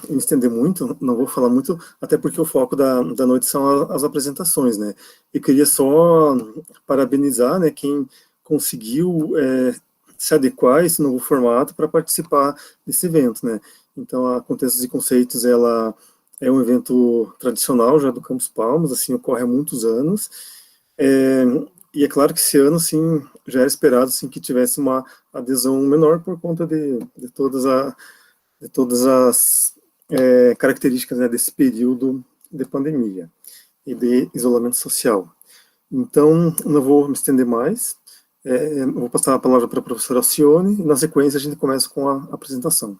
me estender muito, não vou falar muito, até porque o foco da noite são as apresentações, né? Eu queria só parabenizar, né, quem conseguiu se adequar a esse novo formato para participar desse evento, né? Então, a Contextos e Conceitos, ela é um evento tradicional já do Campus Palmas, assim, ocorre há muitos anos, é, e é claro que esse ano, sim, já era esperado, assim, que tivesse uma adesão menor por conta de todas as características, né, desse período de pandemia e de isolamento social. Então, não vou me estender mais, vou passar a palavra para a professora Alcione, e na sequência a gente começa com a apresentação.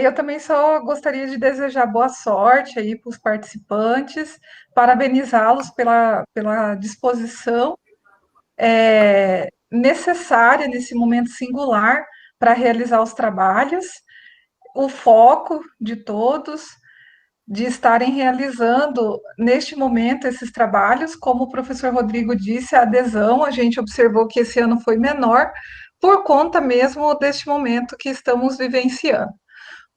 Eu também só gostaria de desejar boa sorte aí para os participantes, parabenizá-los pela disposição necessária nesse momento singular para realizar os trabalhos, o foco de todos, de estarem realizando neste momento esses trabalhos. Como o professor Rodrigo disse, a adesão, a gente observou que esse ano foi menor, por conta mesmo deste momento que estamos vivenciando.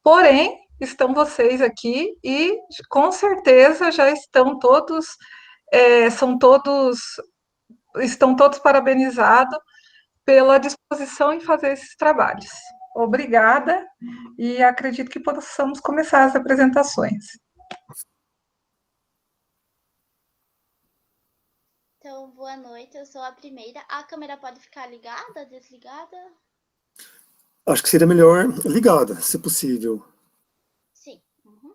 Porém, estão vocês aqui e com certeza já estão todos, são todos, estão todos parabenizados pela disposição em fazer esses trabalhos. Obrigada e acredito que possamos começar as apresentações. Então, boa noite, eu sou a primeira. A câmera pode ficar ligada, desligada? Acho que seria melhor ligada, se possível. Sim. Uhum.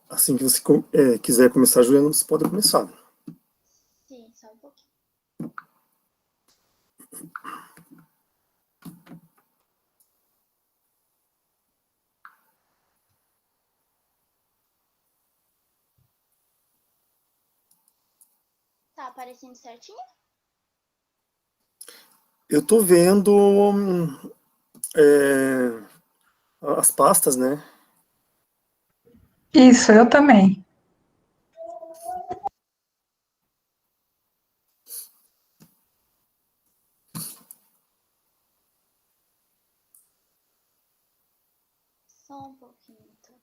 Assim que você quiser começar, Juliana, você pode começar. Sim, só um pouquinho. Tá aparecendo certinho? Eu estou vendo as pastas, né? Isso, eu também. Só um pouquinho, então.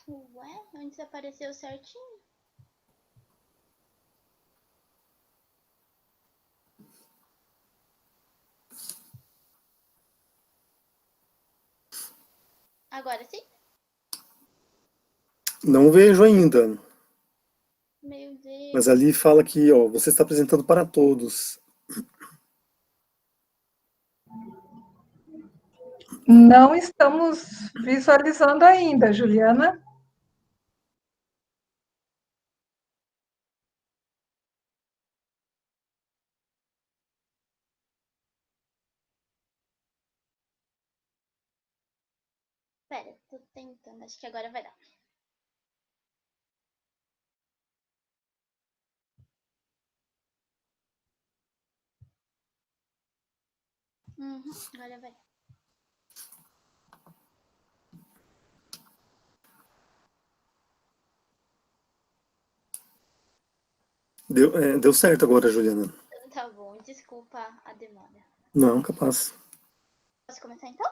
Ué, antes apareceu certinho. Agora sim? Não vejo ainda, Meu mas Deus. ali fala que, ó, você está apresentando para todos. Não estamos visualizando ainda, Juliana. Pera, tô tentando. Acho que agora vai dar. Agora vai. Deu certo agora, Juliana. Tá bom, desculpa a demora. Não, capaz. Posso começar então?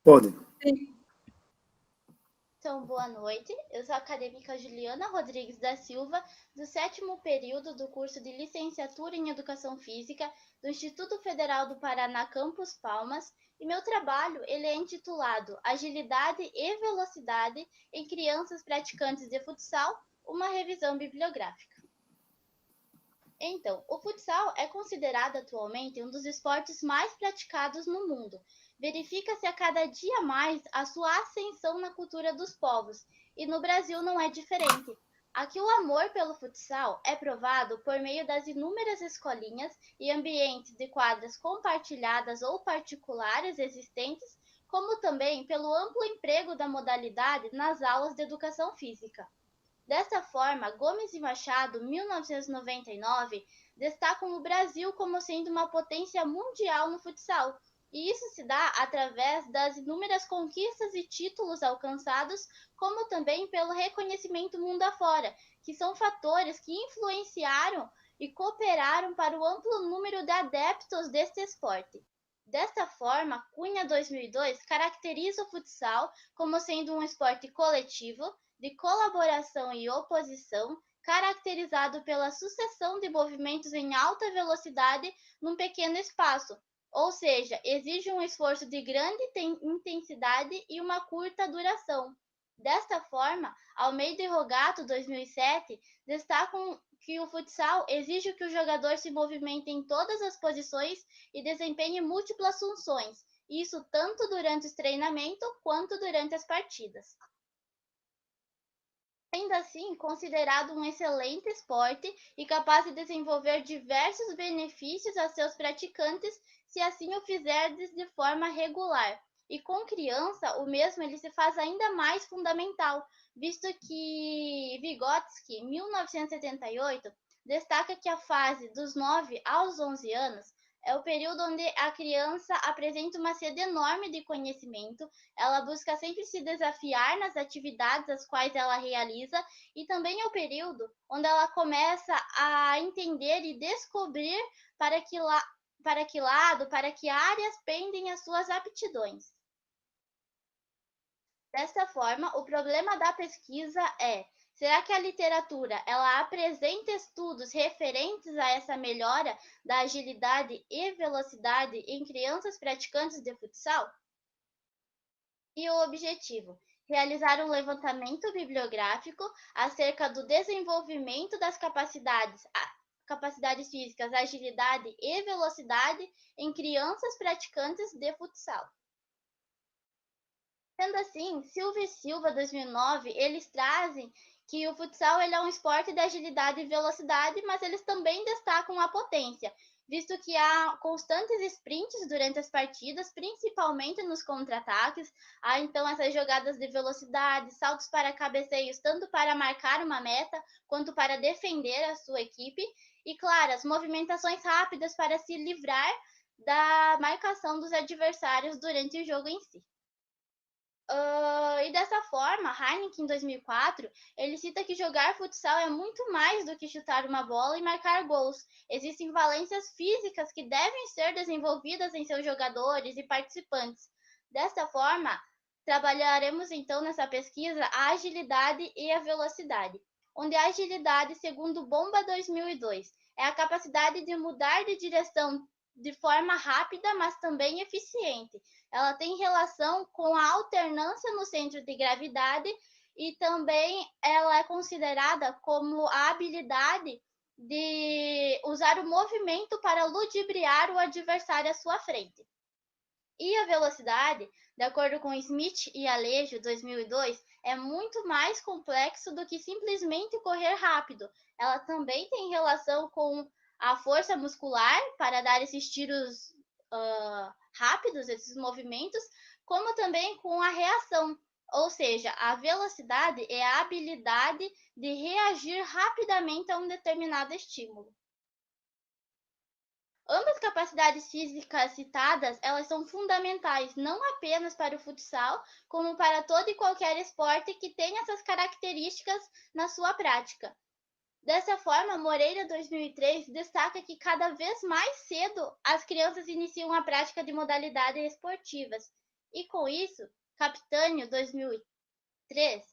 Pode. Sim. Então, boa noite. Eu sou a acadêmica Juliana Rodrigues da Silva, do 7º período do curso de Licenciatura em Educação Física do Instituto Federal do Paraná, Campus Palmas, e meu trabalho ele é intitulado Agilidade e Velocidade em Crianças Praticantes de Futsal, uma revisão bibliográfica. Então, o futsal é considerado atualmente um dos esportes mais praticados no mundo. Verifica-se a cada dia mais a sua ascensão na cultura dos povos, e no Brasil não é diferente. Aqui o amor pelo futsal é provado por meio das inúmeras escolinhas e ambientes de quadras compartilhadas ou particulares existentes, como também pelo amplo emprego da modalidade nas aulas de educação física. Dessa forma, Gomes e Machado, 1999, destacam o Brasil como sendo uma potência mundial no futsal, e isso se dá através das inúmeras conquistas e títulos alcançados, como também pelo reconhecimento mundo afora, que são fatores que influenciaram e cooperaram para o amplo número de adeptos deste esporte. Desta forma, Cunha 2002 caracteriza o futsal como sendo um esporte coletivo, de colaboração e oposição, caracterizado pela sucessão de movimentos em alta velocidade num pequeno espaço, ou seja, exige um esforço de grande intensidade e uma curta duração. Desta forma, Almeida e Rogato, 2007, destacam que o futsal exige que o jogador se movimente em todas as posições e desempenhe múltiplas funções, isso tanto durante os treinamentos quanto durante as partidas. Ainda assim, considerado um excelente esporte e capaz de desenvolver diversos benefícios a seus praticantes, se assim o fizerdes de forma regular. E com criança, o mesmo ele se faz ainda mais fundamental, visto que Vygotsky, 1978, destaca que a fase dos 9 aos 11 anos é o período onde a criança apresenta uma sede enorme de conhecimento, ela busca sempre se desafiar nas atividades as quais ela realiza, e também é o período onde ela começa a entender e descobrir para que lado, para que áreas pendem as suas aptidões. Desta forma, o problema da pesquisa é: será que a literatura ela apresenta estudos referentes a essa melhora da agilidade e velocidade em crianças praticantes de futsal? E o objetivo: realizar um levantamento bibliográfico acerca do desenvolvimento das capacidades físicas, agilidade e velocidade em crianças praticantes de futsal. Sendo assim, Silva e Silva, 2009, eles trazem que o futsal ele é um esporte de agilidade e velocidade, mas eles também destacam a potência, visto que há constantes sprints durante as partidas, principalmente nos contra-ataques. Há então essas jogadas de velocidade, saltos para cabeceios, tanto para marcar uma meta, quanto para defender a sua equipe. E, claro, as movimentações rápidas para se livrar da marcação dos adversários durante o jogo em si. E dessa forma, Heineken, em 2004, ele cita que jogar futsal é muito mais do que chutar uma bola e marcar gols. Existem valências físicas que devem ser desenvolvidas em seus jogadores e participantes. Desta forma, trabalharemos então nessa pesquisa a agilidade e a velocidade, onde a agilidade, segundo Bomba 2002, é a capacidade de mudar de direção de forma rápida, mas também eficiente. Ela tem relação com a alternância no centro de gravidade, e também ela é considerada como a habilidade de usar o movimento para ludibriar o adversário à sua frente. E a velocidade, de acordo com Smith e Alejo, 2002, é muito mais complexo do que simplesmente correr rápido. Ela também tem relação com a força muscular para dar esses tiros rápidos, esses movimentos, como também com a reação. Ou seja, a velocidade é a habilidade de reagir rapidamente a um determinado estímulo. Ambas capacidades físicas citadas, elas são fundamentais não apenas para o futsal, como para todo e qualquer esporte que tenha essas características na sua prática. Dessa forma, Moreira 2003 destaca que cada vez mais cedo as crianças iniciam a prática de modalidades esportivas. E com isso, Capitânio 2000 3,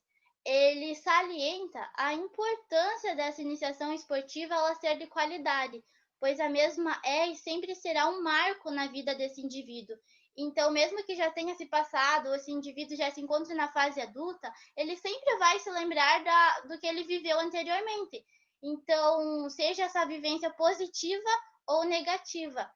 ele salienta a importância dessa iniciação esportiva ela ser de qualidade, pois a mesma é e sempre será um marco na vida desse indivíduo. Então, mesmo que já tenha se passado, ou esse indivíduo já se encontre na fase adulta, ele sempre vai se lembrar do que ele viveu anteriormente. Então, seja essa vivência positiva ou negativa.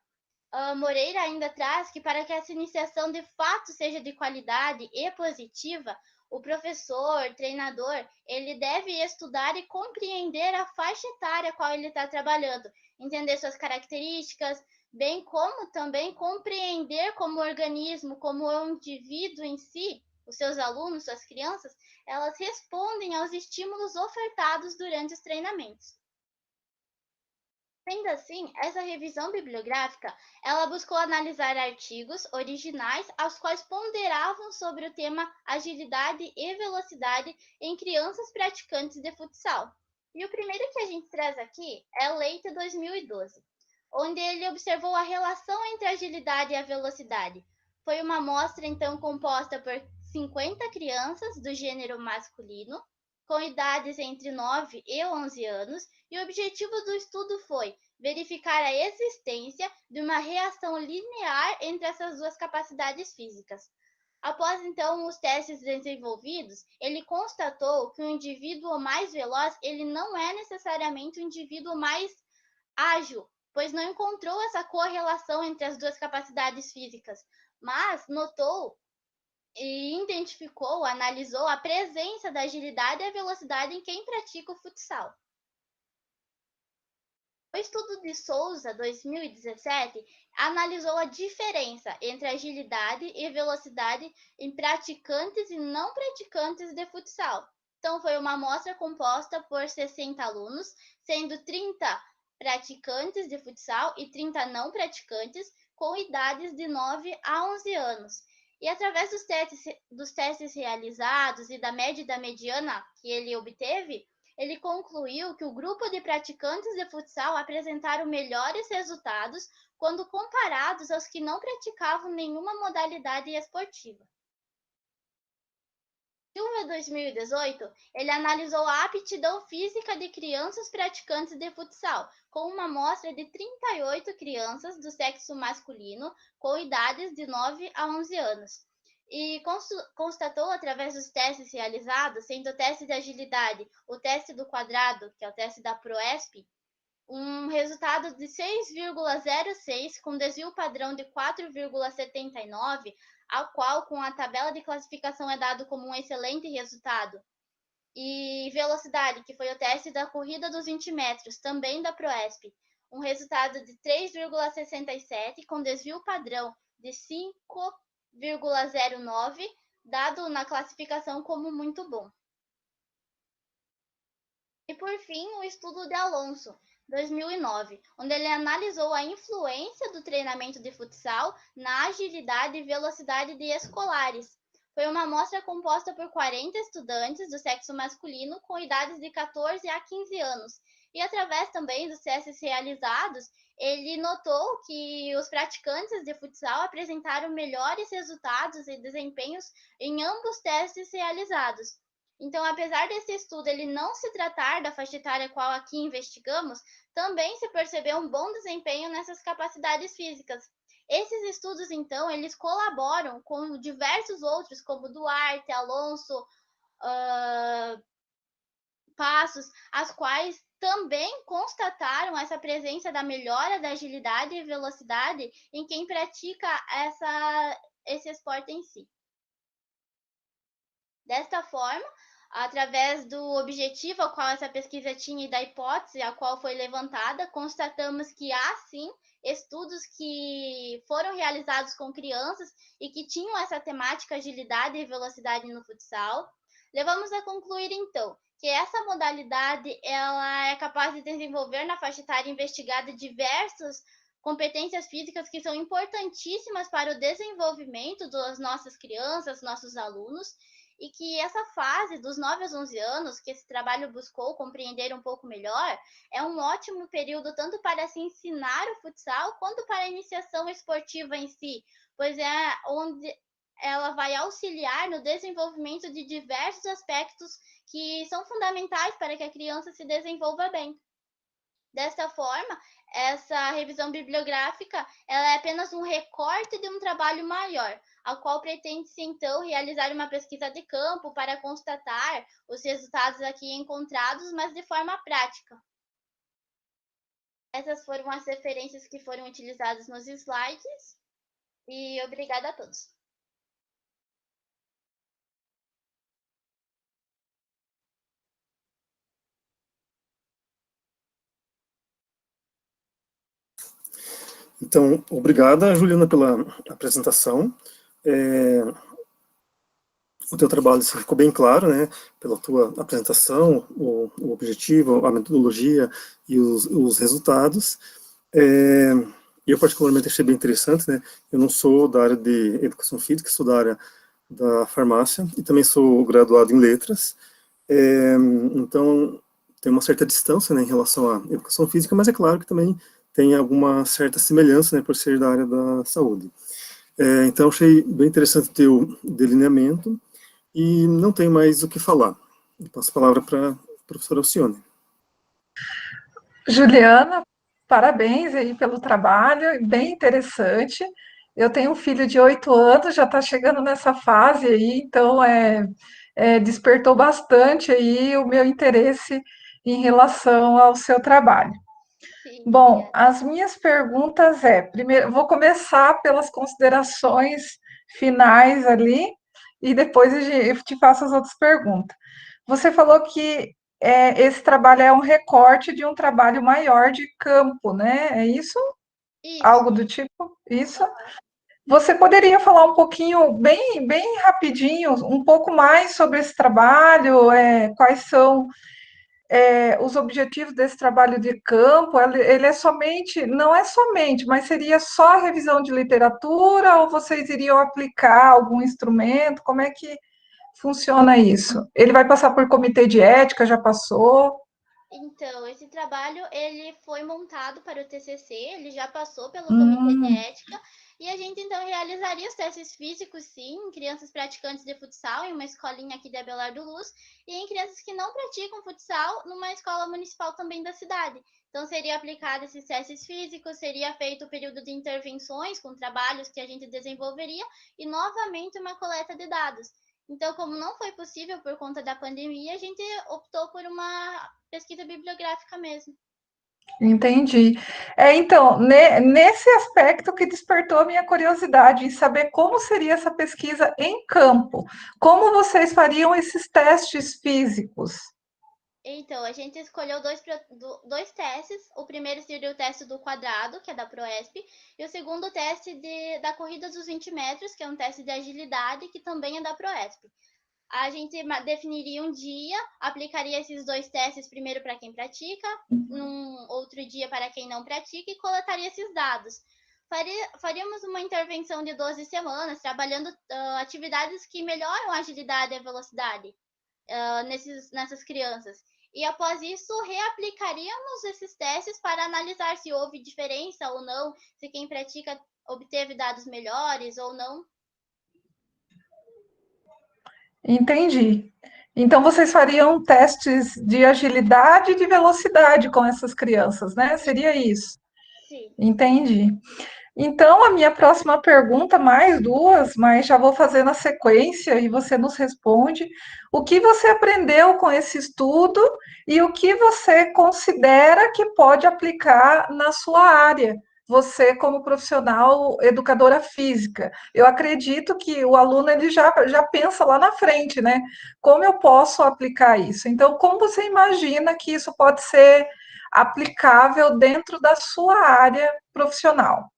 Moreira ainda traz que para que essa iniciação de fato seja de qualidade e positiva, o professor, treinador, ele deve estudar e compreender a faixa etária a qual ele está trabalhando, entender suas características, bem como também compreender como o organismo, como o indivíduo em si, os seus alunos, suas crianças, elas respondem aos estímulos ofertados durante os treinamentos. Sendo assim, essa revisão bibliográfica, ela buscou analisar artigos originais aos quais ponderavam sobre o tema agilidade e velocidade em crianças praticantes de futsal. E o primeiro que a gente traz aqui é o Leite 2012, onde ele observou a relação entre a agilidade e a velocidade. Foi uma amostra, então, composta por 50 crianças do gênero masculino, com idades entre 9 e 11 anos, e o objetivo do estudo foi verificar a existência de uma reação linear entre essas duas capacidades físicas. Após então os testes desenvolvidos, ele constatou que o indivíduo mais veloz, ele não é necessariamente o indivíduo mais ágil, pois não encontrou essa correlação entre as duas capacidades físicas, mas notou e identificou, analisou a presença da agilidade e a velocidade em quem pratica o futsal. O estudo de Souza, 2017, analisou a diferença entre agilidade e velocidade em praticantes e não praticantes de futsal. Então, foi uma amostra composta por 60 alunos, sendo 30 praticantes de futsal e 30 não praticantes, com idades de 9 a 11 anos. E através dos testes realizados e da média e da mediana que ele obteve, ele concluiu que o grupo de praticantes de futsal apresentaram melhores resultados quando comparados aos que não praticavam nenhuma modalidade esportiva. Silva 2018, ele analisou a aptidão física de crianças praticantes de futsal, com uma amostra de 38 crianças do sexo masculino com idades de 9 a 11 anos. E constatou, através dos testes realizados, sendo o teste de agilidade, o teste do quadrado, que é o teste da PROESP, um resultado de 6,06 com desvio padrão de 4,79, ao qual com a tabela de classificação é dado como um excelente resultado. E velocidade, que foi o teste da corrida dos 20 metros, também da PROESP, um resultado de 3,67 com desvio padrão de 5,09, dado na classificação como muito bom. E por fim, o estudo de Alonso, 2009, onde ele analisou a influência do treinamento de futsal na agilidade e velocidade de escolares. Foi uma amostra composta por 40 estudantes do sexo masculino com idades de 14 a 15 anos. E através também dos testes realizados, ele notou que os praticantes de futsal apresentaram melhores resultados e desempenhos em ambos testes realizados. Então, apesar desse estudo ele não se tratar da faixa etária qual aqui investigamos, também se percebeu um bom desempenho nessas capacidades físicas. Esses estudos, então, eles colaboram com diversos outros, como Duarte, Alonso, Passos, as quais também constataram essa presença da melhora da agilidade e velocidade em quem pratica esse esporte em si. Desta forma, através do objetivo ao qual essa pesquisa tinha e da hipótese a qual foi levantada, constatamos que há sim estudos que foram realizados com crianças e que tinham essa temática agilidade e velocidade no futsal. Levamos a concluir então que essa modalidade ela é capaz de desenvolver na faixa etária investigada diversas competências físicas que são importantíssimas para o desenvolvimento das nossas crianças, nossos alunos, e que essa fase dos 9 aos 11 anos, que esse trabalho buscou compreender um pouco melhor, é um ótimo período tanto para se ensinar o futsal quanto para a iniciação esportiva em si, pois é onde ela vai auxiliar no desenvolvimento de diversos aspectos que são fundamentais para que a criança se desenvolva bem. Desta forma, essa revisão bibliográfica ela é apenas um recorte de um trabalho maior, ao qual pretende-se, então, realizar uma pesquisa de campo para constatar os resultados aqui encontrados, mas de forma prática. Essas foram as referências que foram utilizadas nos slides, e obrigada a todos. Então, obrigada, Juliana, pela apresentação. O teu trabalho ficou bem claro, né, pela tua apresentação, o objetivo, a metodologia e os resultados. Eu particularmente achei bem interessante, né, eu não sou da área de educação física, sou da área da farmácia e também sou graduado em letras, então tem uma certa distância, né, em relação à educação física, mas é claro que também tem alguma certa semelhança, né, por ser da área da saúde. Então achei bem interessante o teu delineamento e não tem mais o que falar. Eu passo a palavra para a professora Alcione. Juliana, parabéns aí pelo trabalho, bem interessante. Eu tenho um filho de 8 anos, já está chegando nessa fase aí, então despertou bastante aí o meu interesse em relação ao seu trabalho. Sim, Bom, obrigada. as minhas perguntas primeiro, vou começar pelas considerações finais ali, e depois eu te faço as outras perguntas. Você falou que esse trabalho é um recorte de um trabalho maior de campo, né? É isso? Isso. Algo do tipo? Isso? Você poderia falar um pouquinho, bem rapidinho, um pouco mais sobre esse trabalho, quais são os objetivos desse trabalho de campo? Ele é somente, não é somente, mas seria só a revisão de literatura ou vocês iriam aplicar algum instrumento? Como é que funciona isso? Ele vai passar por comitê de ética, já passou? Então, esse trabalho ele foi montado para o TCC, ele já passou pelo Comitê de Hum, Ética, e a gente então realizaria os testes físicos, sim, em crianças praticantes de futsal, em uma escolinha aqui de Abelardo Luz, e em crianças que não praticam futsal, numa escola municipal também da cidade. Então, seria aplicado esses testes físicos, seria feito o período de intervenções com trabalhos que a gente desenvolveria, e novamente uma coleta de dados. Então, como não foi possível por conta da pandemia, a gente optou por uma pesquisa bibliográfica mesmo. entendi. Então, nesse aspecto que despertou a minha curiosidade em saber como seria essa pesquisa em campo, como vocês fariam esses testes físicos? Então, a gente escolheu dois testes. O primeiro seria o teste do quadrado, que é da Proesp, e o segundo teste da corrida dos 20 metros, que é um teste de agilidade, que também é da Proesp. A gente definiria um dia, aplicaria esses dois testes primeiro para quem pratica, num outro dia para quem não pratica e coletaria esses dados. Faríamos uma intervenção de 12 semanas, trabalhando atividades que melhoram a agilidade e a velocidade nessas crianças. E após isso, reaplicaríamos esses testes para analisar se houve diferença ou não, se quem pratica obteve dados melhores ou não. Entendi. Então, vocês fariam testes de agilidade e de velocidade com essas crianças, né? Seria isso. Sim. Entendi. Então, a minha próxima pergunta, mais duas, mas já vou fazer na sequência e você nos responde. O que você aprendeu com esse estudo e o que você considera que pode aplicar na sua área? Você, como profissional educadora física, eu acredito que o aluno ele já pensa lá na frente, né? Como eu posso aplicar isso? Então, como você imagina que isso pode ser aplicável dentro da sua área profissional?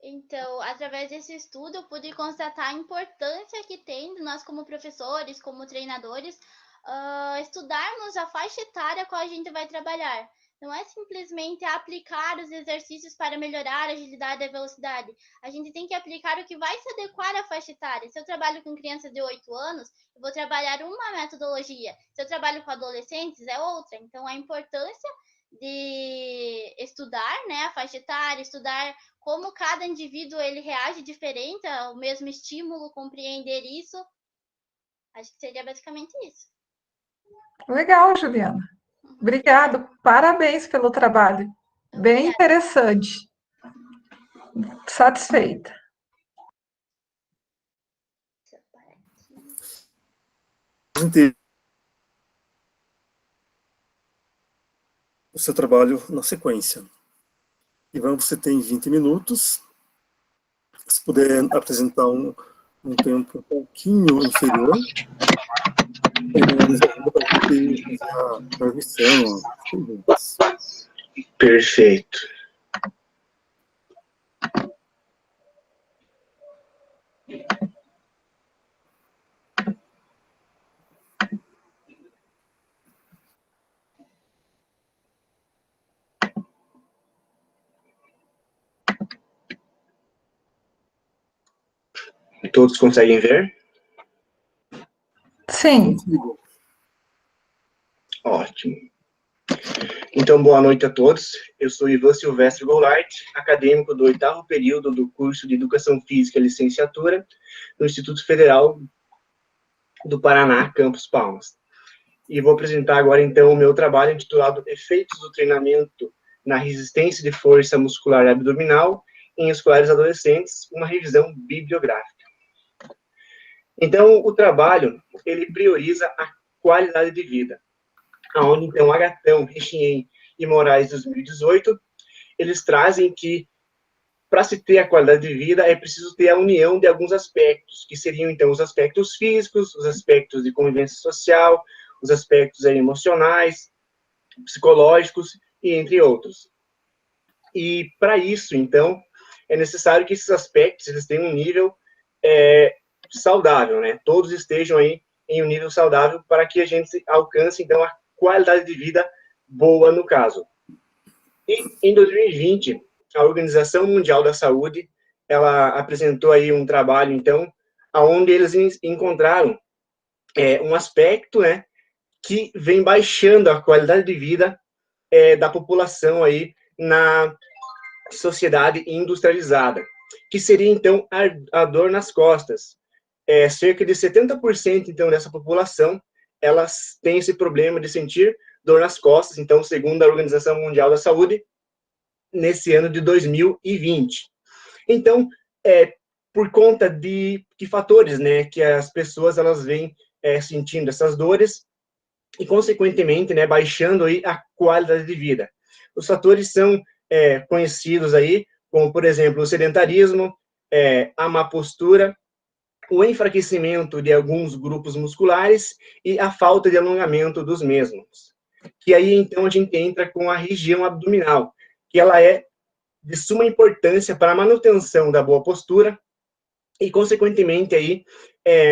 Então, através desse estudo, eu pude constatar a importância que tem de nós, como professores, como treinadores, estudarmos a faixa etária com a gente vai trabalhar. Não é simplesmente aplicar os exercícios para melhorar a agilidade e a velocidade. A gente tem que aplicar o que vai se adequar à faixa etária. Se eu trabalho com criança de 8 anos, eu vou trabalhar uma metodologia. Se eu trabalho com adolescentes, é outra. Então, a importância de estudar, né, a faixa etária, estudar como cada indivíduo ele reage diferente ao mesmo estímulo, compreender isso. Acho que seria basicamente isso. Legal, Juliana. Obrigado. Parabéns pelo trabalho. Bem interessante. Satisfeita. O seu trabalho na sequência. Ivan, você tem 20 minutos. Se puder apresentar um tempo um pouquinho inferior, nos ajuda para a gente fazer a transmissão, as perguntas. Perfeito. Todos conseguem ver? Sim. Ótimo. Então, boa noite a todos. Eu sou Ivan Silvestre Goulart, acadêmico do 8º período do curso de Educação Física e Licenciatura no Instituto Federal do Paraná, Campus Palmas. E vou apresentar agora, então, o meu trabalho intitulado Efeitos do Treinamento na Resistência de Força Muscular Abdominal em Escolares Adolescentes, uma revisão bibliográfica. Então, o trabalho, ele prioriza a qualidade de vida, onde, então, Agatão, Richien e Moraes, 2018, eles trazem que, para se ter a qualidade de vida, é preciso ter a união de alguns aspectos, que seriam, então, os aspectos físicos, os aspectos de convivência social, os aspectos emocionais, psicológicos, e entre outros. E, para isso, então, é necessário que esses aspectos, eles tenham um nível saudável, né? Todos estejam aí em um nível saudável para que a gente alcance, então, a qualidade de vida boa, no caso. E, em 2020, a Organização Mundial da Saúde, ela apresentou aí um trabalho, então, onde eles encontraram um aspecto, né, que vem baixando a qualidade de vida da população aí na sociedade industrializada, que seria, então, a dor nas costas. Cerca de 70%, então, dessa população, elas têm esse problema de sentir dor nas costas, então, segundo a Organização Mundial da Saúde, nesse ano de 2020. Então, por conta de que fatores, né, que as pessoas, elas vêm sentindo essas dores e, consequentemente, né, baixando aí a qualidade de vida. Os fatores são conhecidos aí, como, por exemplo, o sedentarismo, a má postura, o enfraquecimento de alguns grupos musculares e a falta de alongamento dos mesmos. Que aí, então, a gente entra com a região abdominal, que ela é de suma importância para a manutenção da boa postura e, consequentemente, aí,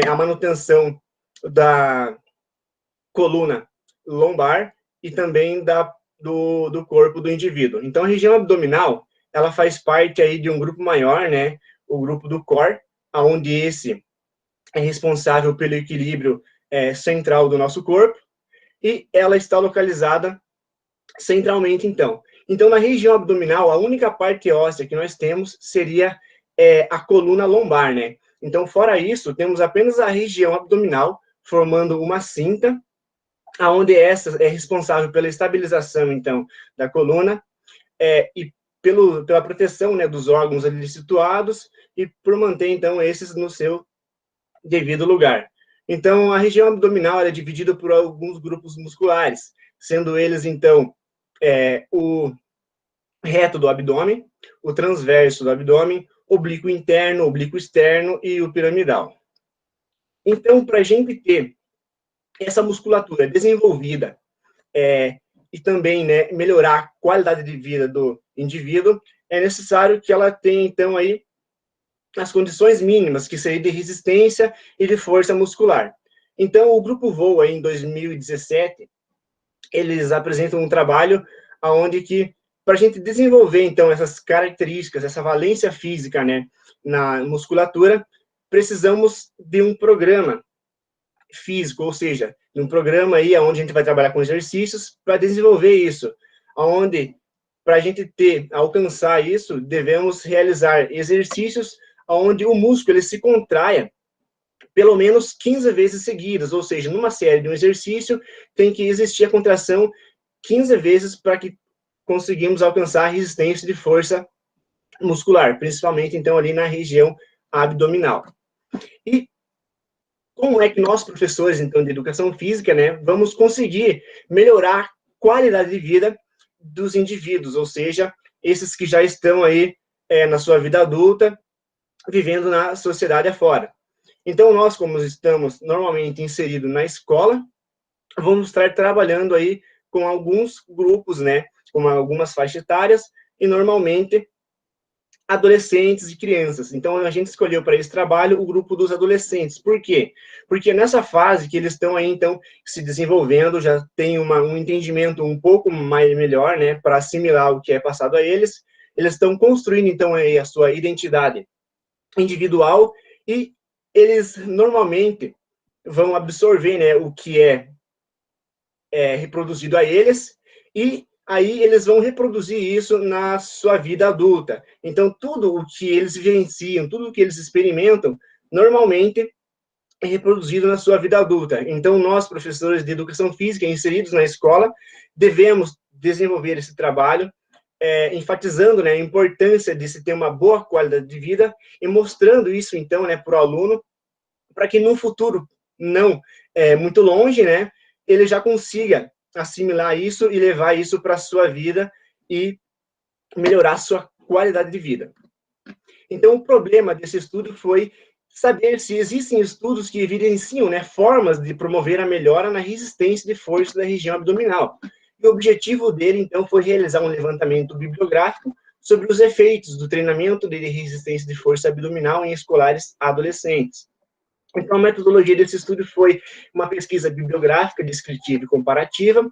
a manutenção da coluna lombar e também do corpo do indivíduo. Então, a região abdominal, ela faz parte aí de um grupo maior, né, o grupo do core, onde esse é responsável pelo equilíbrio central do nosso corpo, e ela está localizada centralmente, então. Então, na região abdominal, a única parte óssea que nós temos seria a coluna lombar, né? Então, fora isso, temos apenas a região abdominal, formando uma cinta, onde essa é responsável pela estabilização, então, da coluna, e pela proteção, né, dos órgãos ali situados, e por manter, então, esses no seu devido lugar. Então, a região abdominal é dividida por alguns grupos musculares, sendo eles, então, o reto do abdômen, o transverso do abdômen, oblíquo interno, oblíquo externo e o piramidal. Então, para a gente ter essa musculatura desenvolvida e também, né, melhorar a qualidade de vida do indivíduo, é necessário que ela tenha, então, aí as condições mínimas, que seria de resistência e de força muscular. Então, o Grupo VOA, em 2017, eles apresentam um trabalho onde que, para a gente desenvolver, então, essas características, essa valência física, né, na musculatura, precisamos de um programa físico, ou seja, de um programa aí onde a gente vai trabalhar com exercícios para desenvolver isso, onde, para a gente alcançar isso, devemos realizar exercícios onde o músculo ele se contraia pelo menos 15 vezes seguidas, ou seja, numa série de um exercício, tem que existir a contração 15 vezes para que conseguimos alcançar a resistência de força muscular, principalmente, então, ali na região abdominal. E como é que nós, professores, então, de educação física, né, vamos conseguir melhorar a qualidade de vida dos indivíduos, ou seja, esses que já estão aí na sua vida adulta, vivendo na sociedade afora. Então, nós, como estamos normalmente inseridos na escola, vamos estar trabalhando aí com alguns grupos, né, com algumas faixas etárias, e normalmente adolescentes e crianças. Então, a gente escolheu para esse trabalho o grupo dos adolescentes. Por quê? Porque nessa fase que eles estão aí, então, se desenvolvendo, já tem um entendimento um pouco mais melhor, né, para assimilar o que é passado a eles, eles estão construindo, então, aí a sua identidade individual, e eles, normalmente, vão absorver, né, o que é reproduzido a eles, e aí eles vão reproduzir isso na sua vida adulta. Então, tudo o que eles vivenciam, tudo o que eles experimentam, normalmente é reproduzido na sua vida adulta. Então, nós, professores de educação física, inseridos na escola, devemos desenvolver esse trabalho, enfatizando, né, a importância de se ter uma boa qualidade de vida e mostrando isso, então, né, para o aluno, para que no futuro, não muito longe, né, ele já consiga assimilar isso e levar isso para a sua vida e melhorar a sua qualidade de vida. Então, o problema desse estudo foi saber se existem estudos que evidenciam, né, formas de promover a melhora na resistência de força da região abdominal. E o objetivo dele, então, foi realizar um levantamento bibliográfico sobre os efeitos do treinamento de resistência de força abdominal em escolares adolescentes. Então, a metodologia desse estudo foi uma pesquisa bibliográfica, descritiva e comparativa.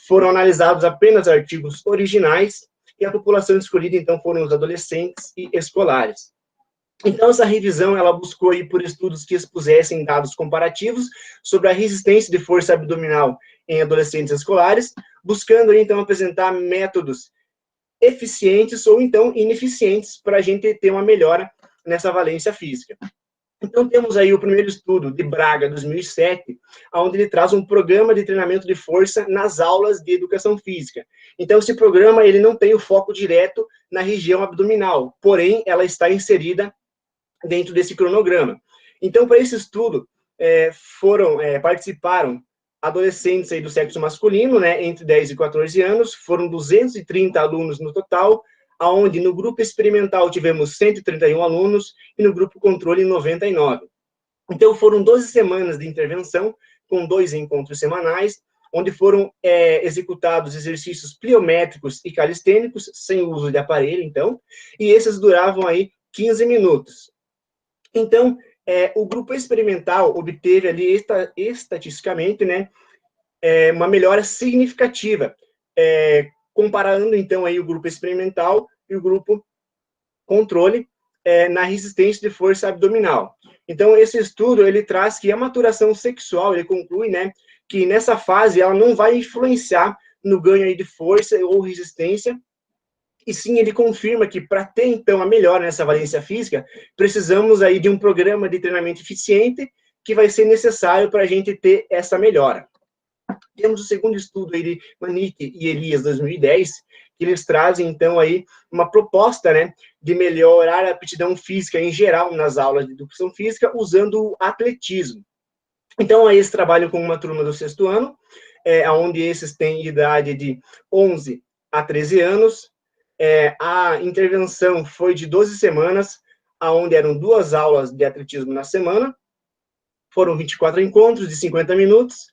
Foram analisados apenas artigos originais, e a população escolhida, então, foram os adolescentes e escolares. Então, essa revisão, ela buscou ir por estudos que expusessem dados comparativos sobre a resistência de força abdominal em adolescentes escolares, buscando, então, apresentar métodos eficientes ou, então, ineficientes para a gente ter uma melhora nessa valência física. Então, temos aí o primeiro estudo de Braga, 2007, onde ele traz um programa de treinamento de força nas aulas de educação física. Então, esse programa, ele não tem o foco direto na região abdominal, porém, ela está inserida dentro desse cronograma. Então, para esse estudo, participaram adolescentes aí do sexo masculino, né, entre 10 e 14 anos, foram 230 alunos no total, onde no grupo experimental tivemos 131 alunos e no grupo controle 99. Então, foram 12 semanas de intervenção, com 2 encontros semanais, onde foram executados exercícios pliométricos e calistênicos, sem uso de aparelho, então, e esses duravam aí 15 minutos. Então, o grupo experimental obteve ali, estatisticamente, né, uma melhora significativa, comparando, então, aí o grupo experimental e o grupo controle na resistência de força abdominal. Então, esse estudo, ele traz que a maturação sexual, ele conclui, né, que nessa fase ela não vai influenciar no ganho aí de força ou resistência, e sim, ele confirma que para ter, então, a melhora nessa valência física, precisamos aí de um programa de treinamento eficiente que vai ser necessário para a gente ter essa melhora. Temos o segundo estudo aí de Manique e Elias, 2010, que eles trazem, então, aí uma proposta, né, de melhorar a aptidão física em geral nas aulas de educação física usando o atletismo. Então, aí eles trabalham com uma turma do 6º ano, onde esses têm idade de 11 a 13 anos. A intervenção foi de 12 semanas, onde eram 2 aulas de atletismo na semana. Foram 24 encontros de 50 minutos,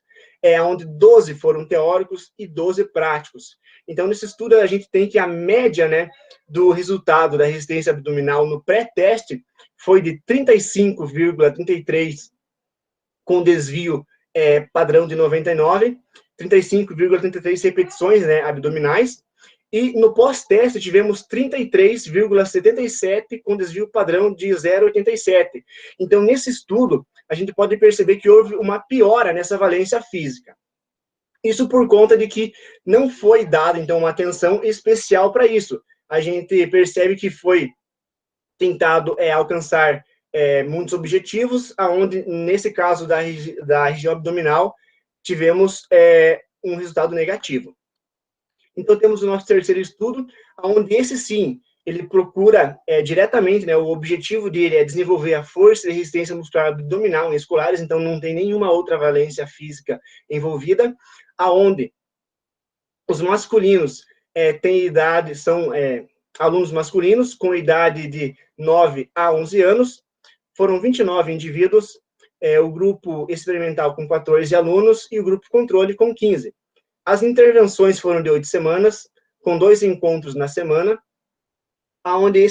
onde 12 foram teóricos e 12 práticos. Então, nesse estudo, a gente tem que a média, né, do resultado da resistência abdominal no pré-teste foi de 35,33 com desvio padrão de 99, 35,33 repetições, né, abdominais, e no pós-teste tivemos 33,77 com desvio padrão de 0,87. Então, nesse estudo, a gente pode perceber que houve uma piora nessa valência física. Isso por conta de que não foi dada, então, uma atenção especial para isso. A gente percebe que foi tentado alcançar muitos objetivos, aonde, nesse caso da região abdominal, tivemos um resultado negativo. Então, temos o nosso terceiro estudo, onde esse sim, ele procura diretamente, né, o objetivo dele é desenvolver a força e resistência muscular abdominal em escolares, então não tem nenhuma outra valência física envolvida, aonde os masculinos têm idade, são alunos masculinos com idade de 9 a 11 anos, foram 29 indivíduos, o grupo experimental com 14 alunos e o grupo controle com 15. As intervenções foram de 8 semanas, com 2 encontros na semana, onde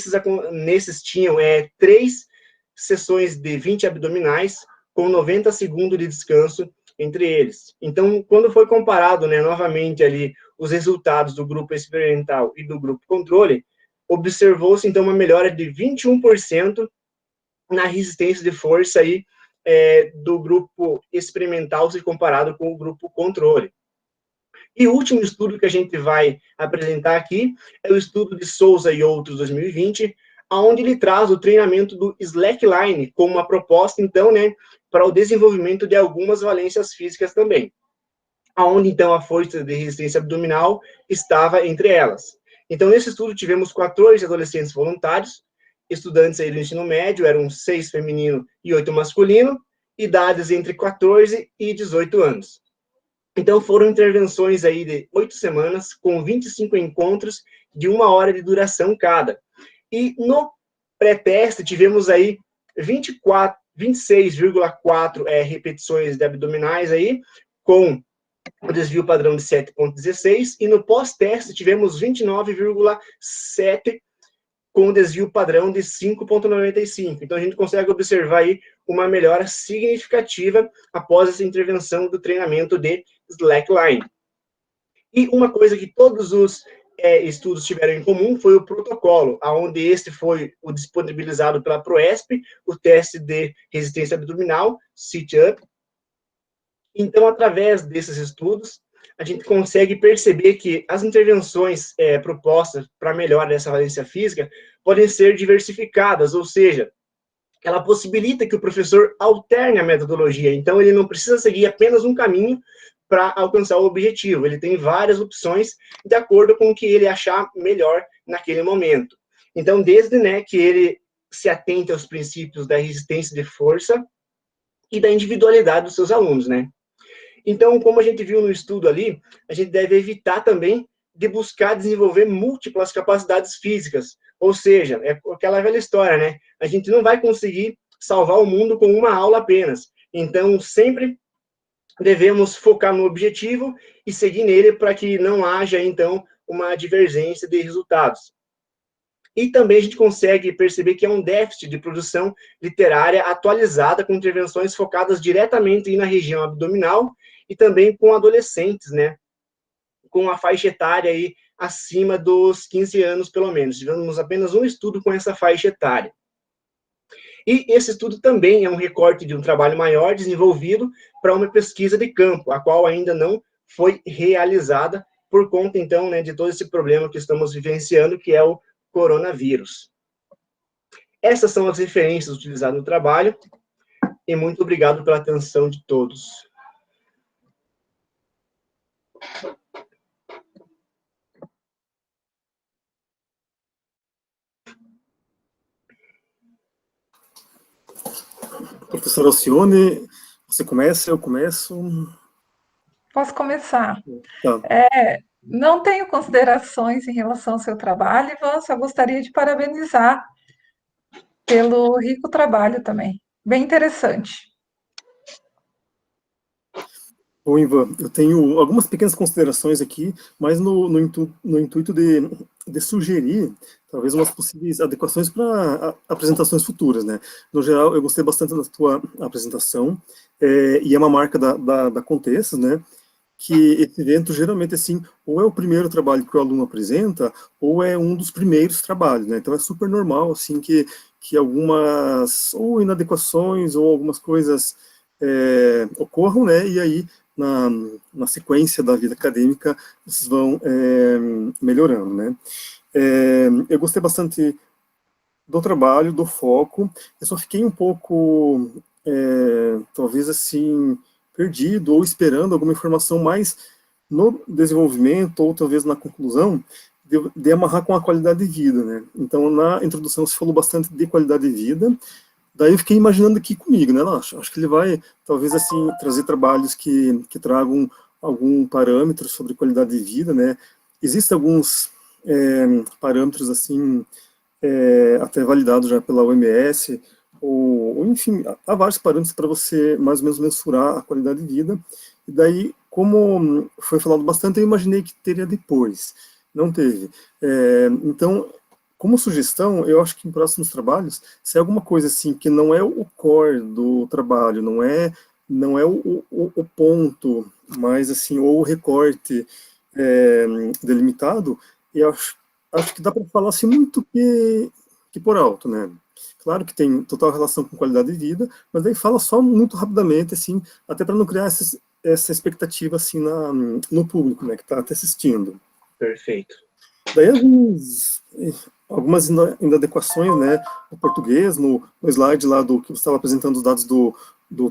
nesses tinham 3 sessões de 20 abdominais, com 90 segundos de descanso entre eles. Então, quando foi comparado, né, novamente ali, os resultados do grupo experimental e do grupo controle, observou-se, então, uma melhora de 21% na resistência de força aí, do grupo experimental se comparado com o grupo controle. E o último estudo que a gente vai apresentar aqui é o estudo de Souza e outros 2020, onde ele traz o treinamento do slackline como uma proposta, então, né, para o desenvolvimento de algumas valências físicas também, onde, então, a força de resistência abdominal estava entre elas. Então, nesse estudo, tivemos 14 adolescentes voluntários, estudantes aí do ensino médio, eram 6 feminino e 8 masculino, idades entre 14 e 18 anos. Então, foram intervenções aí de 8 semanas, com 25 encontros de 1 hora de duração cada. E no pré-teste, tivemos aí 26,4 repetições de abdominais aí, com o desvio padrão de 7,16, e no pós-teste tivemos 29,7 com o desvio padrão de 5,95. Então, a gente consegue observar aí uma melhora significativa após essa intervenção do treinamento de slackline. E uma coisa que todos os estudos tiveram em comum foi o protocolo, onde este foi o disponibilizado pela ProESP, o teste de resistência abdominal, sit-up. Então, através desses estudos, a gente consegue perceber que as intervenções propostas para melhora dessa valência física podem ser diversificadas, ou seja, ela possibilita que o professor alterne a metodologia. Então, ele não precisa seguir apenas um caminho para alcançar o objetivo. Ele tem várias opções de acordo com o que ele achar melhor naquele momento. Então, desde, né, que ele se atente aos princípios da resistência de força e da individualidade dos seus alunos, né? Então, como a gente viu no estudo ali, a gente deve evitar também de buscar desenvolver múltiplas capacidades físicas. Ou seja, é aquela velha história, né? A gente não vai conseguir salvar o mundo com uma aula apenas. Então, sempre devemos focar no objetivo e seguir nele para que não haja, então, uma divergência de resultados. E também a gente consegue perceber que é um déficit de produção literária atualizada com intervenções focadas diretamente na região abdominal e também com adolescentes, né? Com a faixa etária aí acima dos 15 anos, pelo menos. Tivemos apenas um estudo com essa faixa etária. E esse estudo também é um recorte de um trabalho maior desenvolvido para uma pesquisa de campo, a qual ainda não foi realizada por conta, então, né, de todo esse problema que estamos vivenciando, que é o coronavírus. Essas são as referências utilizadas no trabalho, e muito obrigado pela atenção de todos. Professora Alcione, você começa, eu começo? Posso começar? Tá. Não tenho considerações em relação ao seu trabalho, Ivan, só gostaria de parabenizar pelo rico trabalho também. Bem interessante. Bom, Ivan, eu tenho algumas pequenas considerações aqui, mas no intuito de sugerir talvez umas possíveis adequações para apresentações futuras, né? No geral, eu gostei bastante da tua apresentação, e é uma marca da Contextos, né? Que esse evento geralmente, assim, ou é o primeiro trabalho que o aluno apresenta, ou é um dos primeiros trabalhos, né? Então é super normal, assim, que algumas ou inadequações ou algumas coisas ocorram, né, e aí, na sequência da vida acadêmica, vocês vão melhorando, né. Eu gostei bastante do trabalho, do foco, eu só fiquei um pouco, talvez assim, perdido, ou esperando alguma informação mais no desenvolvimento, ou talvez na conclusão, de amarrar com a qualidade de vida, né. Então, na introdução, você falou bastante de qualidade de vida, daí eu fiquei imaginando aqui comigo, né, acho que ele vai, talvez assim, trazer trabalhos que tragam algum parâmetro sobre qualidade de vida, né. Existem alguns parâmetros, assim, até validados já pela OMS, ou enfim, há vários parâmetros para você mais ou menos mensurar a qualidade de vida, e daí, como foi falado bastante, eu imaginei que teria depois, não teve. Então, como sugestão, eu acho que em próximos trabalhos, se é alguma coisa assim que não é o core do trabalho, não é o ponto, mas assim, ou o recorte delimitado, eu acho que dá para falar assim muito que por alto, né? Claro que tem total relação com qualidade de vida, mas daí fala só muito rapidamente, assim, até para não criar essa expectativa assim no público, né, que está assistindo. Perfeito. Daí algumas inadequações, né, no português, no slide lá do que você estava apresentando os dados do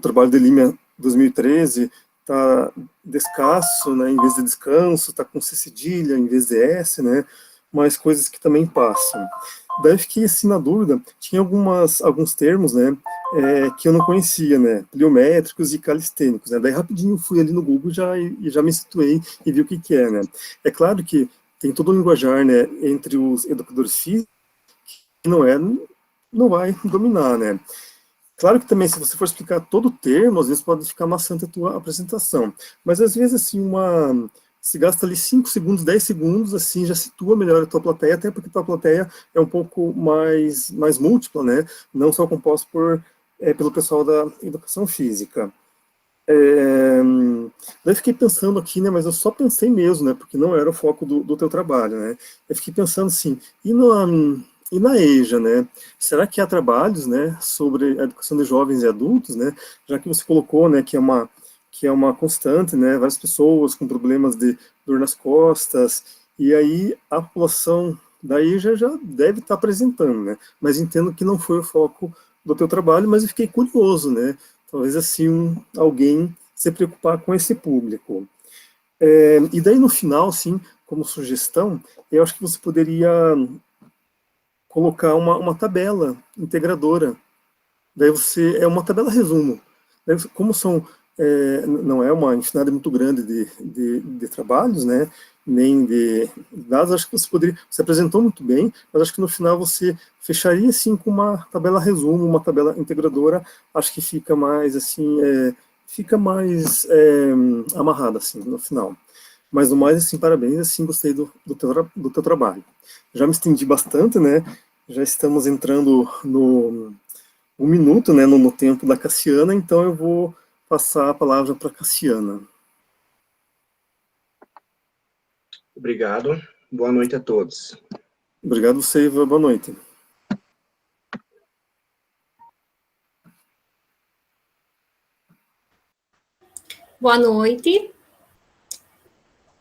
trabalho de Lima 2013, tá descasso, né, em vez de descanso, tá com C cedilha em vez de S, né, mas coisas que também passam. Daí eu fiquei assim na dúvida, tinha alguns termos, né, que eu não conhecia, né, pliométricos e calistênicos, né, daí rapidinho fui ali no Google e já me situei e vi o que é, né. É claro que tem todo o linguajar, né, entre os educadores físicos, que não vai dominar, né. Claro que também, se você for explicar todo o termo, às vezes pode ficar maçante a tua apresentação, mas às vezes, assim, se gasta ali 5 segundos, 10 segundos, assim, já situa melhor a tua plateia, até porque a tua plateia é um pouco mais múltipla, né, não só composta pelo pessoal da educação física. Daí fiquei pensando aqui, né, mas eu só pensei mesmo, né, porque não era o foco do teu trabalho, né, eu fiquei pensando assim, e na EJA, né, será que há trabalhos, né, sobre a educação de jovens e adultos, né, já que você colocou, né, que é uma constante, né, várias pessoas com problemas de dor nas costas, e aí a população da EJA já deve estar apresentando, né, mas entendo que não foi o foco do teu trabalho, mas eu fiquei curioso, né, talvez assim, alguém se preocupar com esse público. E daí no final, assim, como sugestão, eu acho que você poderia colocar uma tabela integradora. Daí é uma tabela resumo. Daí, como não é uma infinidade muito grande de trabalhos, né, nem de dados, acho que você apresentou muito bem, mas acho que no final você fecharia assim com uma tabela resumo, uma tabela integradora, acho que fica mais assim, amarrado assim no final. Mas no mais, assim, parabéns, assim, gostei do teu trabalho. Já me estendi bastante, né, já estamos entrando no 1 minuto, né, no tempo da Cassiana, então eu vou passar a palavra para a Cassiana. Obrigado. Boa noite a todos. Obrigado, Seiva. Boa noite. Boa noite.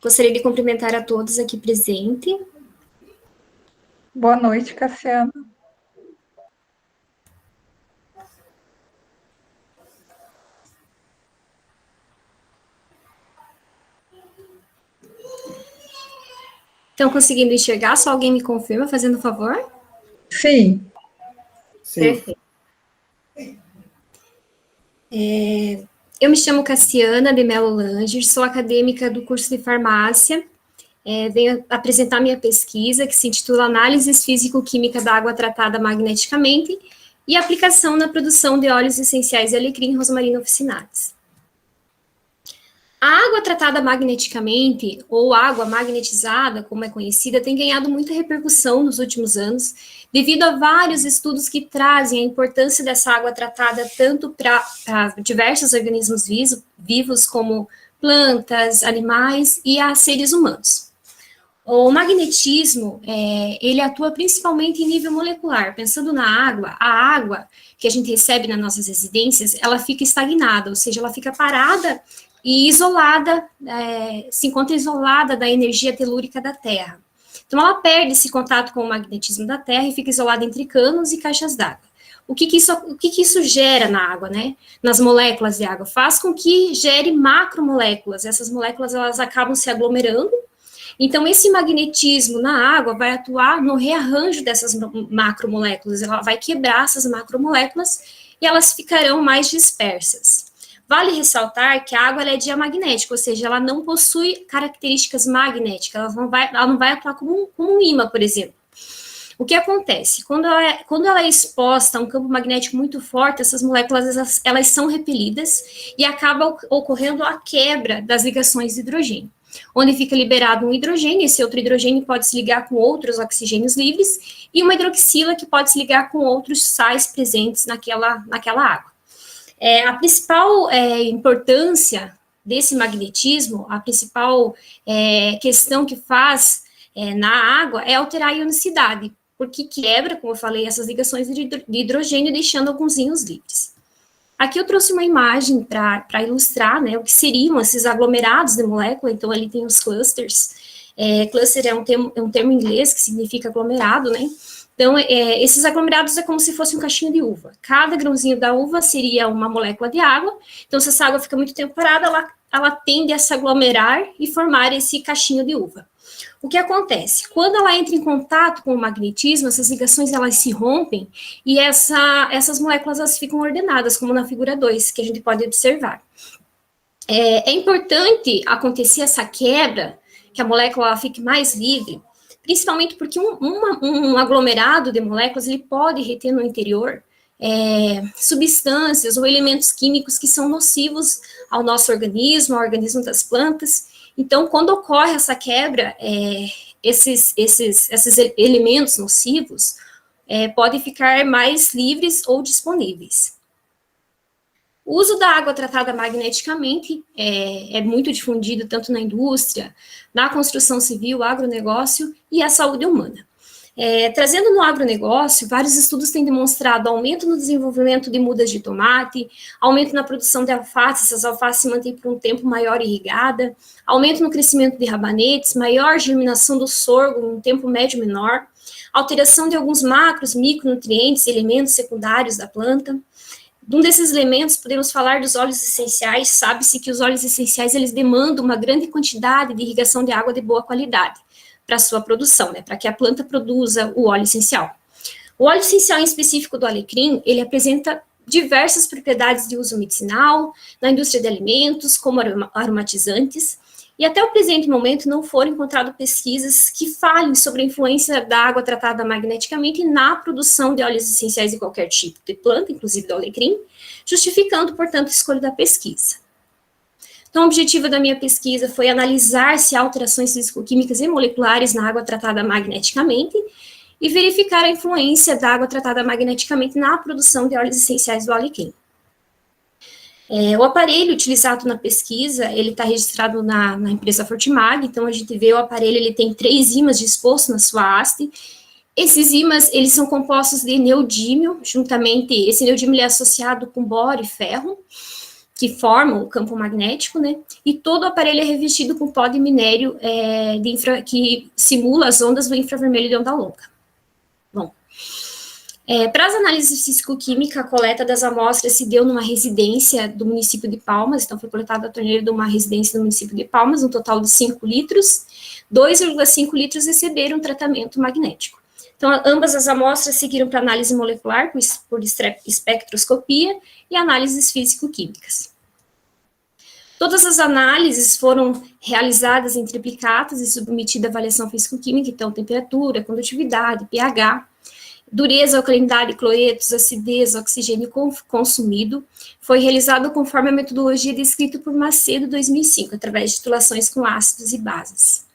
Gostaria de cumprimentar a todos aqui presentes. Boa noite, Cassiana. Estão conseguindo enxergar? Só alguém me confirma, fazendo favor? Sim. Sim. Perfeito. Eu me chamo Cassiana de Mello Langer, sou acadêmica do curso de farmácia. Venho apresentar minha pesquisa, que se intitula Análises Físico-Química da Água Tratada Magneticamente e Aplicação na Produção de Óleos Essenciais de Alecrim Rosmarina officinalis. A água tratada magneticamente, ou água magnetizada, como é conhecida, tem ganhado muita repercussão nos últimos anos, devido a vários estudos que trazem a importância dessa água tratada tanto para diversos organismos vivos, como plantas, animais e a seres humanos. O magnetismo, ele atua principalmente em nível molecular. Pensando na água, a água que a gente recebe nas nossas residências, ela fica estagnada, ou seja, ela fica parada e isolada, se encontra isolada da energia telúrica da Terra. Então, ela perde esse contato com o magnetismo da Terra e fica isolada entre canos e caixas d'água. O que isso gera na água, né? Nas moléculas de água? Faz com que gere macromoléculas. Essas moléculas, elas acabam se aglomerando. Então, esse magnetismo na água vai atuar no rearranjo dessas macromoléculas. Ela vai quebrar essas macromoléculas e elas ficarão mais dispersas. Vale ressaltar que a água ela é diamagnética, ou seja, ela não possui características magnéticas, ela não vai atuar como um ímã, por exemplo. O que acontece? Quando ela é exposta a um campo magnético muito forte, essas moléculas elas são repelidas e acaba ocorrendo a quebra das ligações de hidrogênio, onde fica liberado um hidrogênio, esse outro hidrogênio pode se ligar com outros oxigênios livres, e uma hidroxila que pode se ligar com outros sais presentes naquela água. A principal importância desse magnetismo, a principal questão que faz na água é alterar a ionicidade, porque quebra, como eu falei, essas ligações de hidrogênio, deixando alguns íons livres. Aqui eu trouxe uma imagem para ilustrar, né, o que seriam esses aglomerados de molécula. Então, ali tem os clusters. Cluster é um termo em inglês que significa aglomerado, né? Então, esses aglomerados é como se fosse um cachinho de uva. Cada grãozinho da uva seria uma molécula de água. Então, se essa água fica muito tempo parada, ela tende a se aglomerar e formar esse cachinho de uva. O que acontece? Quando ela entra em contato com o magnetismo, essas ligações elas se rompem e essas moléculas elas ficam ordenadas, como na figura 2, que a gente pode observar. É importante acontecer essa quebra, que a molécula ela fique mais livre, principalmente porque um aglomerado de moléculas ele pode reter no interior substâncias ou elementos químicos que são nocivos ao nosso organismo, ao organismo das plantas. Então, quando ocorre essa quebra, esses elementos nocivos podem ficar mais livres ou disponíveis. O uso da água tratada magneticamente é muito difundido tanto na indústria, na construção civil, agronegócio e a saúde humana. Trazendo no agronegócio, vários estudos têm demonstrado aumento no desenvolvimento de mudas de tomate, aumento na produção de alface, essas alfaces se mantêm por um tempo maior irrigada, aumento no crescimento de rabanetes, maior germinação do sorgo em um tempo médio menor, alteração de alguns macros, micronutrientes, elementos secundários da planta. Um desses elementos, podemos falar dos óleos essenciais. Sabe-se que os óleos essenciais, eles demandam uma grande quantidade de irrigação de água de boa qualidade para a sua produção, né, para que a planta produza o óleo essencial. O óleo essencial em específico do alecrim, ele apresenta diversas propriedades de uso medicinal, na indústria de alimentos, como aromatizantes, e até o presente momento não foram encontradas pesquisas que falem sobre a influência da água tratada magneticamente na produção de óleos essenciais de qualquer tipo de planta, inclusive do alecrim, justificando, portanto, a escolha da pesquisa. Então, o objetivo da minha pesquisa foi analisar se há alterações físico-químicas e moleculares na água tratada magneticamente e verificar a influência da água tratada magneticamente na produção de óleos essenciais do alecrim. O aparelho utilizado na pesquisa, ele está registrado na empresa Fortimag. Então, a gente vê o aparelho, ele tem 3 ímãs dispostos na sua haste. Esses ímãs, eles são compostos de neodímio, juntamente, esse neodímio ele é associado com boro e ferro, que formam o campo magnético, né? E todo o aparelho é revestido com pó de minério que simula as ondas do infravermelho de onda longa. Bom, para as análises físico-químicas, a coleta das amostras se deu numa residência do município de Palmas. Então, foi coletada a torneira de uma residência do município de Palmas, um total de 5 litros. 2,5 litros receberam tratamento magnético. Então, ambas as amostras seguiram para análise molecular por espectroscopia e análises físico-químicas. Todas as análises foram realizadas em triplicatas e submetidas à avaliação físico-química, então temperatura, condutividade, pH, dureza, alcalinidade, cloretos, acidez, oxigênio consumido. Foi realizado conforme a metodologia descrita por Macedo, 2005, através de titulações com ácidos e bases.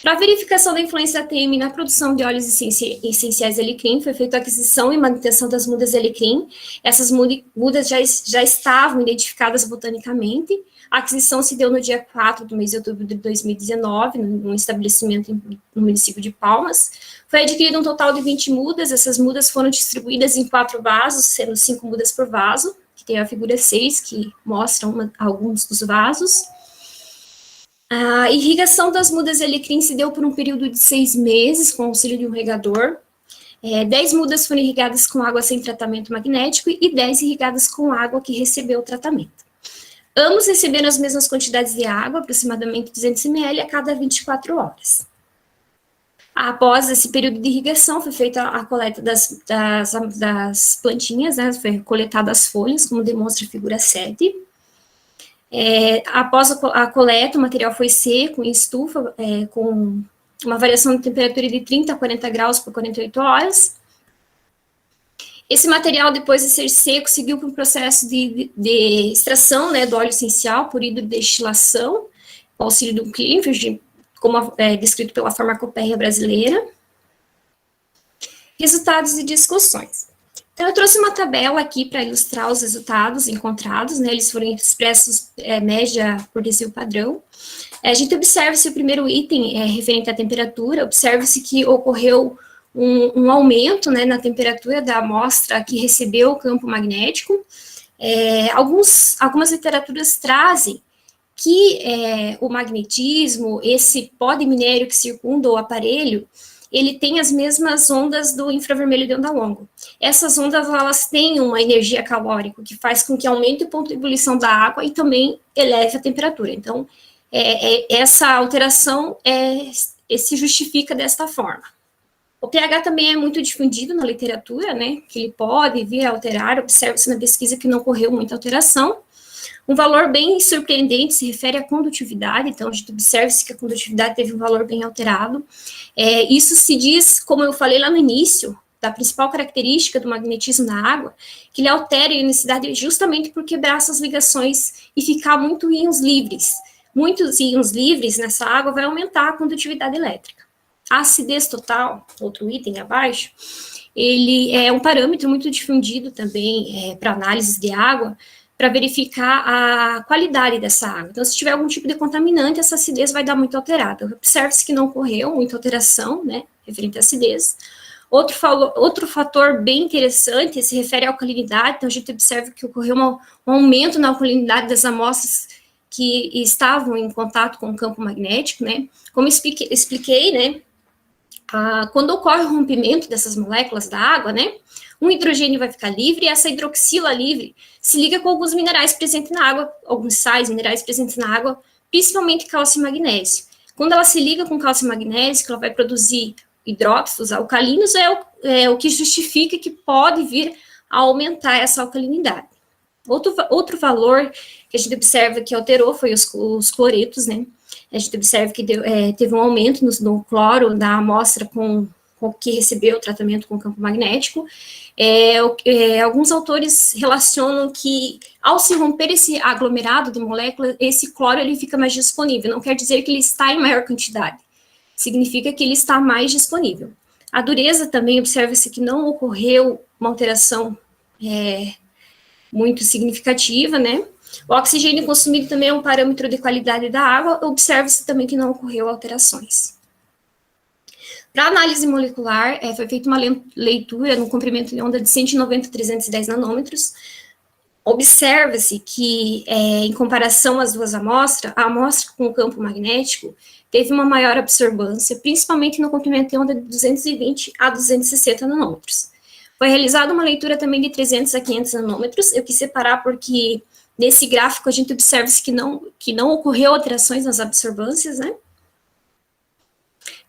Para a verificação da influência da TM na produção de óleos essenciais de alecrim, foi feita a aquisição e manutenção das mudas de alecrim. Essas mudas já estavam identificadas botanicamente. A aquisição se deu no dia 4 do mês de outubro de 2019, num estabelecimento no município de Palmas. Foi adquirido um total de 20 mudas. Essas mudas foram distribuídas em 4 vasos, sendo 5 mudas por vaso, que tem a figura 6, que mostra alguns dos vasos. A irrigação das mudas de alecrim se deu por um período de 6 meses, com auxílio de um regador. 10 mudas foram irrigadas com água sem tratamento magnético e 10 irrigadas com água que recebeu o tratamento. Ambos receberam as mesmas quantidades de água, aproximadamente 200 ml a cada 24 horas. Após esse período de irrigação, foi feita a coleta das plantinhas, né? Foi coletada as folhas, como demonstra a figura 7. Após a coleta, o material foi seco em estufa, com uma variação de temperatura de 30 a 40 graus por 48 horas. Esse material, depois de ser seco, seguiu para um processo de extração, né, do óleo essencial por hidrodestilação, com auxílio do Cleavage, como descrito pela farmacopeia brasileira. Resultados e discussões. Então, eu trouxe uma tabela aqui para ilustrar os resultados encontrados, né, eles foram expressos média por desvio padrão. A gente observa-se o primeiro item referente à temperatura, observa-se que ocorreu um aumento, né, na temperatura da amostra que recebeu o campo magnético. Algumas literaturas trazem que o magnetismo, esse pó de minério que circunda o aparelho, ele tem as mesmas ondas do infravermelho de onda longa. Essas ondas, elas têm uma energia calórica, que faz com que aumente o ponto de ebulição da água e também eleve a temperatura. Então, essa alteração se justifica desta forma. O pH também é muito difundido na literatura, né, que ele pode vir a alterar, observa-se na pesquisa que não ocorreu muita alteração. Um valor bem surpreendente se refere à condutividade, então a gente observa-se que a condutividade teve um valor bem alterado. Isso se diz, como eu falei lá no início, da principal característica do magnetismo na água, que ele altera a ionicidade justamente por quebrar essas ligações e ficar muito íons livres. Muitos íons livres nessa água vai aumentar a condutividade elétrica. A acidez total, outro item abaixo, ele é um parâmetro muito difundido também para análise de água, para verificar a qualidade dessa água. Então, se tiver algum tipo de contaminante, essa acidez vai dar muito alterada. Observe-se que não ocorreu muita alteração, né, referente à acidez. Outro fator bem interessante se refere à alcalinidade. Então, a gente observa que ocorreu um aumento na alcalinidade das amostras que estavam em contato com o campo magnético, né. Como expliquei, né, quando ocorre o rompimento dessas moléculas da água, né, um hidrogênio vai ficar livre e essa hidroxila livre se liga com alguns minerais presentes na água, alguns sais, minerais presentes na água, principalmente cálcio e magnésio. Quando ela se liga com cálcio e magnésio, que ela vai produzir hidróxidos alcalinos, é o que justifica que pode vir a aumentar essa alcalinidade. Outro valor que a gente observa que alterou foi os cloretos, né? A gente observa que teve um aumento no cloro da amostra com que recebeu o tratamento com campo magnético. Alguns autores relacionam que, ao se romper esse aglomerado de moléculas, esse cloro ele fica mais disponível. Não quer dizer que ele está em maior quantidade, significa que ele está mais disponível. A dureza também, observa-se que não ocorreu uma alteração muito significativa, né? O oxigênio consumido também é um parâmetro de qualidade da água, observa-se também que não ocorreu alterações. Para análise molecular, foi feita uma leitura no comprimento de onda de 190 a 310 nanômetros. Observa-se que, em comparação às duas amostras, a amostra com o campo magnético teve uma maior absorvância, principalmente no comprimento de onda de 220 a 260 nanômetros. Foi realizada uma leitura também de 300 a 500 nanômetros. Eu quis separar porque, nesse gráfico, a gente observa-se que não ocorreu alterações nas absorvâncias, né?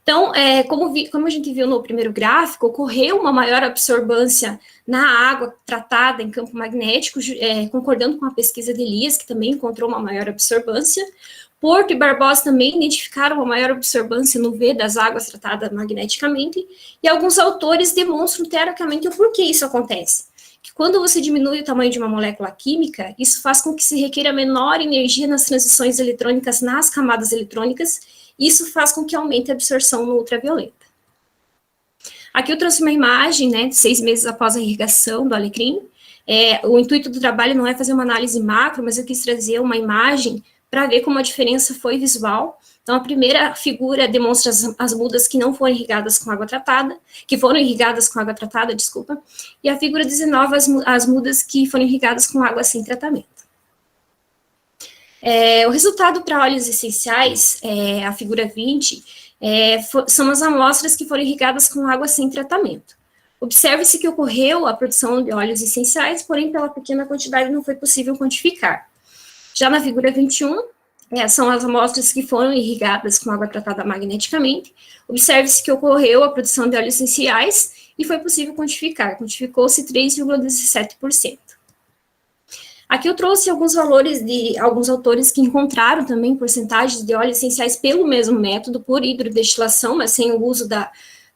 Então, como a gente viu no primeiro gráfico, ocorreu uma maior absorvância na água tratada em campo magnético, concordando com a pesquisa de Elias, que também encontrou uma maior absorvância. Porto e Barbosa também identificaram uma maior absorvância no V das águas tratadas magneticamente, e alguns autores demonstram teoricamente o porquê isso acontece. que quando você diminui o tamanho de uma molécula química, isso faz com que se requeira menor energia nas transições eletrônicas nas camadas eletrônicas, e isso faz com que aumente a absorção no ultravioleta. Aqui eu trouxe uma imagem, né, de 6 meses após a irrigação do alecrim. O intuito do trabalho não é fazer uma análise macro, mas eu quis trazer uma imagem para ver como a diferença foi visual. Então, a primeira figura demonstra as mudas que não foram irrigadas com água tratada, desculpa, e a figura 19, as mudas que foram irrigadas com água sem tratamento. O resultado para óleos essenciais, a figura 20, são as amostras que foram irrigadas com água sem tratamento. Observe-se que ocorreu a produção de óleos essenciais, porém, pela pequena quantidade não foi possível quantificar. Já na figura 21, são as amostras que foram irrigadas com água tratada magneticamente. Observe-se que ocorreu a produção de óleos essenciais e foi possível quantificar. Quantificou-se 3,17%. Aqui eu trouxe alguns valores de alguns autores que encontraram também porcentagens de óleos essenciais pelo mesmo método, por hidrodestilação, mas sem o uso da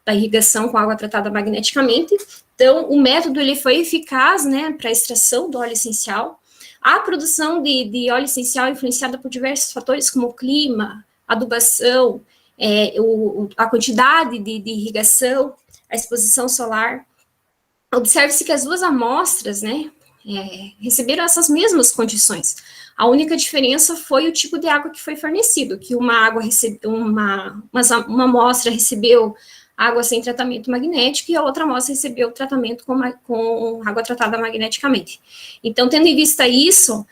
irrigação com água tratada magneticamente. Então, o método ele foi eficaz, né, para a extração do óleo essencial. A produção de óleo essencial é influenciada por diversos fatores, como o clima, adubação, a quantidade de irrigação, a exposição solar. Observe-se que as duas amostras, né, receberam essas mesmas condições. A única diferença foi o tipo de água que foi fornecido, que uma amostra recebeu água sem tratamento magnético, e a outra amostra recebeu tratamento com água tratada magneticamente. Então, tendo em vista isso,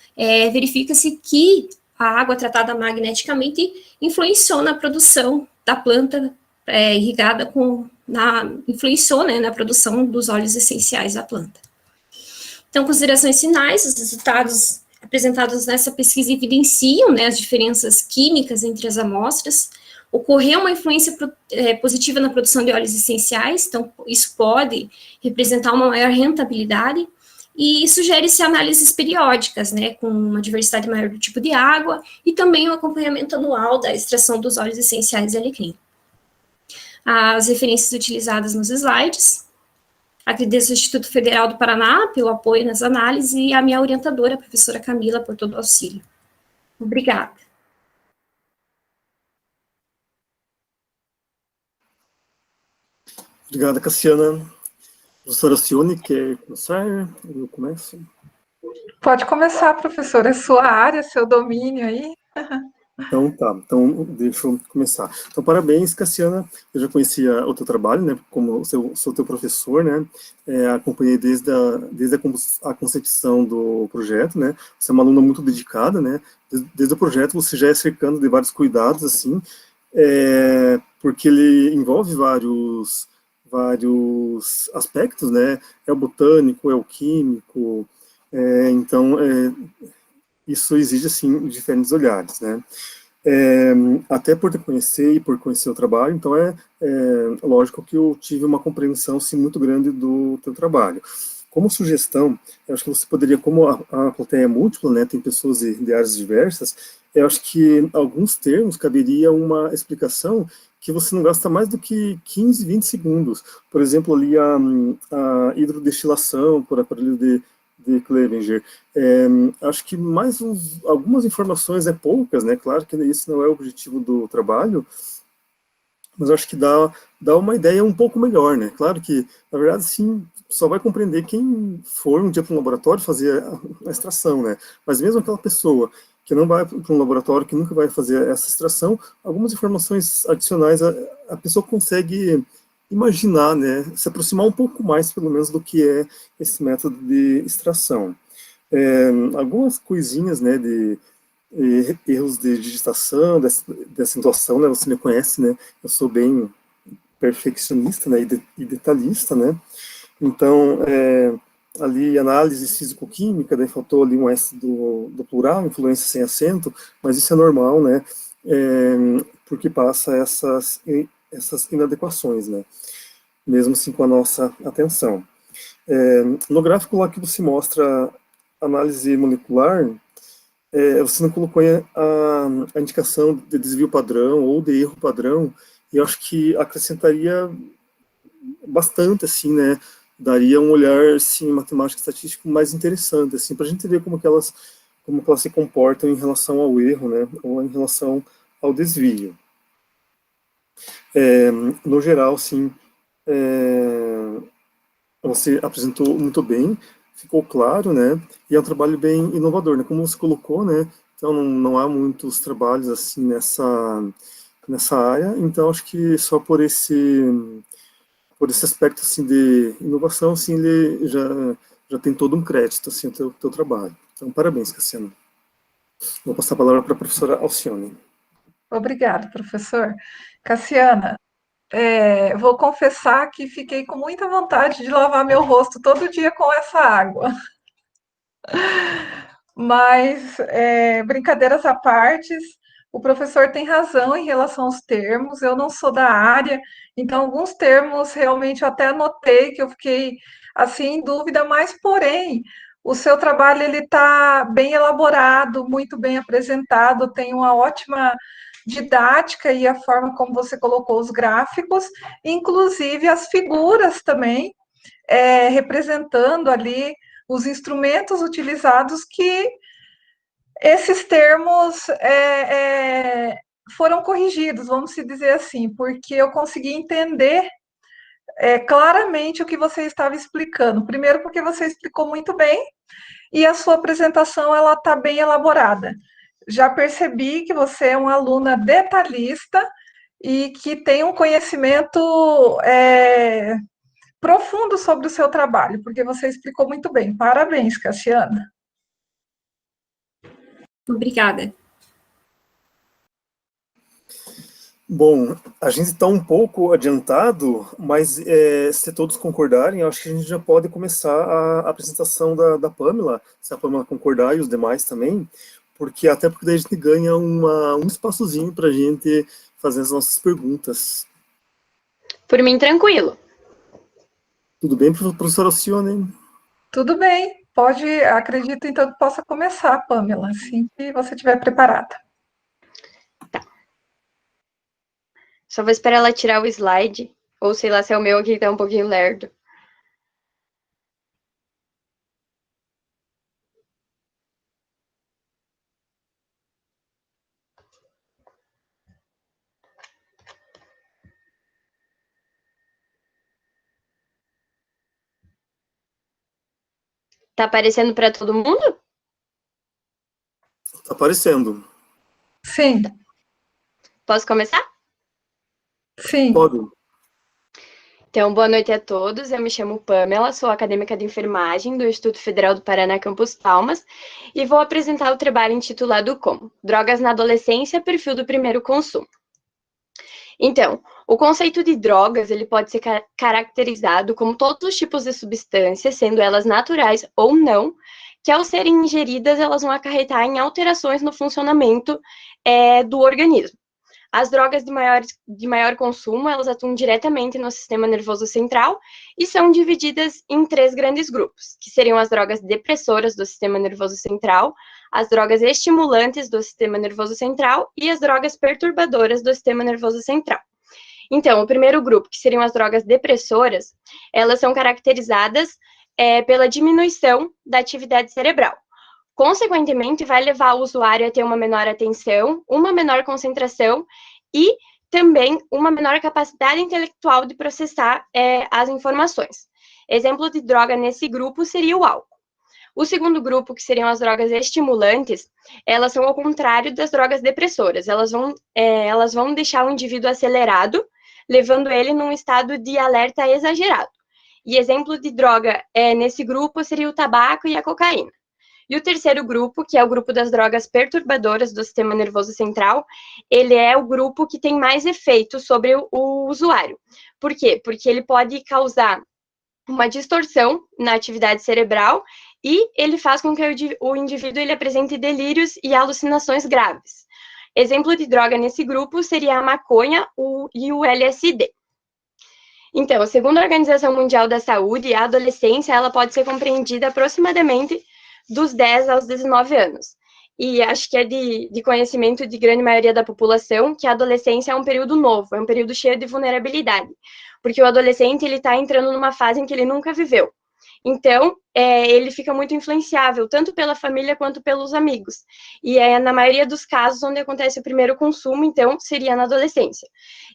verifica-se que a água tratada magneticamente influenciou na produção da planta irrigada influenciou, né, na produção dos óleos essenciais da planta. Então, considerações finais, os resultados apresentados nessa pesquisa evidenciam, né, as diferenças químicas entre as amostras. Ocorreu uma influência positiva na produção de óleos essenciais, então isso pode representar uma maior rentabilidade, e sugere-se análises periódicas, né, com uma diversidade maior do tipo de água, e também o acompanhamento anual da extração dos óleos essenciais de alecrim. As referências utilizadas nos slides. Agradeço ao Instituto Federal do Paraná pelo apoio nas análises, e a minha orientadora, a professora Camila, por todo o auxílio. Obrigada. Obrigada, Cassiana. Professora Cione, quer começar? Eu começo. Pode começar, professora, é sua área, seu domínio aí. Então, tá. Então, deixa eu começar. Então, parabéns, Cassiana. Eu já conhecia o teu trabalho, né, como sou teu professor, né, acompanhei desde a concepção do projeto, né, você é uma aluna muito dedicada, né, desde o projeto você já é cercando de vários cuidados, assim, porque ele envolve vários aspectos, né, é o botânico, é o químico, então, isso exige, assim, diferentes olhares, né. Até por te conhecer e por conhecer o trabalho, então é lógico que eu tive uma compreensão, assim, muito grande do teu trabalho. Como sugestão, eu acho que você poderia, como a plateia é múltipla, né, tem pessoas de áreas diversas, eu acho que alguns termos caberia uma explicação que você não gasta mais do que 15, 20 segundos. Por exemplo, ali a hidrodestilação por aparelho de Clevenger. Acho que mais algumas informações, poucas, né? Claro que isso não é o objetivo do trabalho, mas acho que dá uma ideia um pouco melhor, né? Claro que, na verdade, sim, só vai compreender quem for um dia para um laboratório fazer a extração, né? Mas mesmo aquela pessoa que não vai para um laboratório, que nunca vai fazer essa extração, algumas informações adicionais a pessoa consegue imaginar, né, se aproximar um pouco mais, pelo menos, do que é esse método de extração. Algumas coisinhas, né, de erros de digitação, de acentuação, né, você me conhece, né, eu sou bem perfeccionista, né, e detalhista, né, então, ali, análise físico-química, daí faltou ali um S do plural, influência sem acento, mas isso é normal, né, porque passa essas inadequações, né, mesmo assim com a nossa atenção. No gráfico lá que você mostra análise molecular, você não colocou a indicação de desvio padrão ou de erro padrão, e eu acho que acrescentaria bastante, assim, né, daria um olhar, sim, matemático e estatístico mais interessante, assim, para a gente ver como que elas se comportam em relação ao erro, né, ou em relação ao desvio. No geral, sim, você apresentou muito bem, ficou claro, né, e é um trabalho bem inovador, né, como você colocou, né, então não há muitos trabalhos assim nessa área, então acho que só por esse aspecto assim de inovação, assim, ele já tem todo um crédito assim o teu trabalho. Então, parabéns, Cassiano. Vou passar a palavra para a professora Alcione. Obrigada, professor. Cassiana, vou confessar que fiquei com muita vontade de lavar meu rosto todo dia com essa água. Mas, brincadeiras à parte, o professor tem razão em relação aos termos. Eu não sou da área, então alguns termos realmente eu até anotei que eu fiquei assim em dúvida, mas porém o seu trabalho ele está bem elaborado, muito bem apresentado, tem uma ótima didática e a forma como você colocou os gráficos, inclusive as figuras também, representando ali os instrumentos utilizados que esses termos foram corrigidos, vamos se dizer assim, porque eu consegui entender claramente o que você estava explicando. Primeiro, porque você explicou muito bem e a sua apresentação ela está bem elaborada. Já percebi que você é uma aluna detalhista e que tem um conhecimento profundo sobre o seu trabalho, porque você explicou muito bem. Parabéns, Cassiana. Obrigada. Bom, a gente está um pouco adiantado, mas se todos concordarem, eu acho que a gente já pode começar a apresentação da Pamela, se a Pamela concordar e os demais também, porque daí a gente ganha um espaçozinho para a gente fazer as nossas perguntas. Por mim, tranquilo. Tudo bem, professora Alcione? Tudo bem, acredito então que possa começar, Pamela, assim que você estiver preparada. Tá. Só vou esperar ela tirar o slide, ou sei lá se é o meu aqui que tá um pouquinho lerdo. Tá aparecendo para todo mundo? Está aparecendo. Sim. Posso começar? Sim. Pode. Então, boa noite a todos. Eu me chamo Pamela, sou acadêmica de enfermagem do Instituto Federal do Paraná, Campus Palmas, e vou apresentar o trabalho intitulado como Drogas na Adolescência, Perfil do Primeiro Consumo. Então, o conceito de drogas ele pode ser caracterizado como todos os tipos de substâncias, sendo elas naturais ou não, que ao serem ingeridas, elas vão acarretar em alterações no funcionamento do organismo. As drogas de maior consumo, elas atuam diretamente no sistema nervoso central e são divididas em 3 grandes grupos, que seriam as drogas depressoras do sistema nervoso central, as drogas estimulantes do sistema nervoso central e as drogas perturbadoras do sistema nervoso central. Então, o primeiro grupo, que seriam as drogas depressoras, elas são caracterizadas pela diminuição da atividade cerebral. Consequentemente, vai levar o usuário a ter uma menor atenção, uma menor concentração e também uma menor capacidade intelectual de processar as informações. Exemplo de droga nesse grupo seria o álcool. O segundo grupo, que seriam as drogas estimulantes, elas são ao contrário das drogas depressoras. Elas vão deixar o indivíduo acelerado, levando ele num estado de alerta exagerado. E exemplo de droga nesse grupo seria o tabaco e a cocaína. E o terceiro grupo, que é o grupo das drogas perturbadoras do sistema nervoso central, ele é o grupo que tem mais efeito sobre o usuário. Por quê? Porque ele pode causar uma distorção na atividade cerebral e ele faz com que o indivíduo ele apresente delírios e alucinações graves. Exemplo de droga nesse grupo seria a maconha e o LSD. Então, segundo a Organização Mundial da Saúde, a adolescência ela pode ser compreendida aproximadamente dos 10 aos 19 anos. E acho que é de conhecimento de grande maioria da população que a adolescência é um período novo, é um período cheio de vulnerabilidade. porque o adolescente, ele está entrando numa fase em que ele nunca viveu. Então, ele fica muito influenciável, tanto pela família quanto pelos amigos. E na maioria dos casos, onde acontece o primeiro consumo, então, seria na adolescência.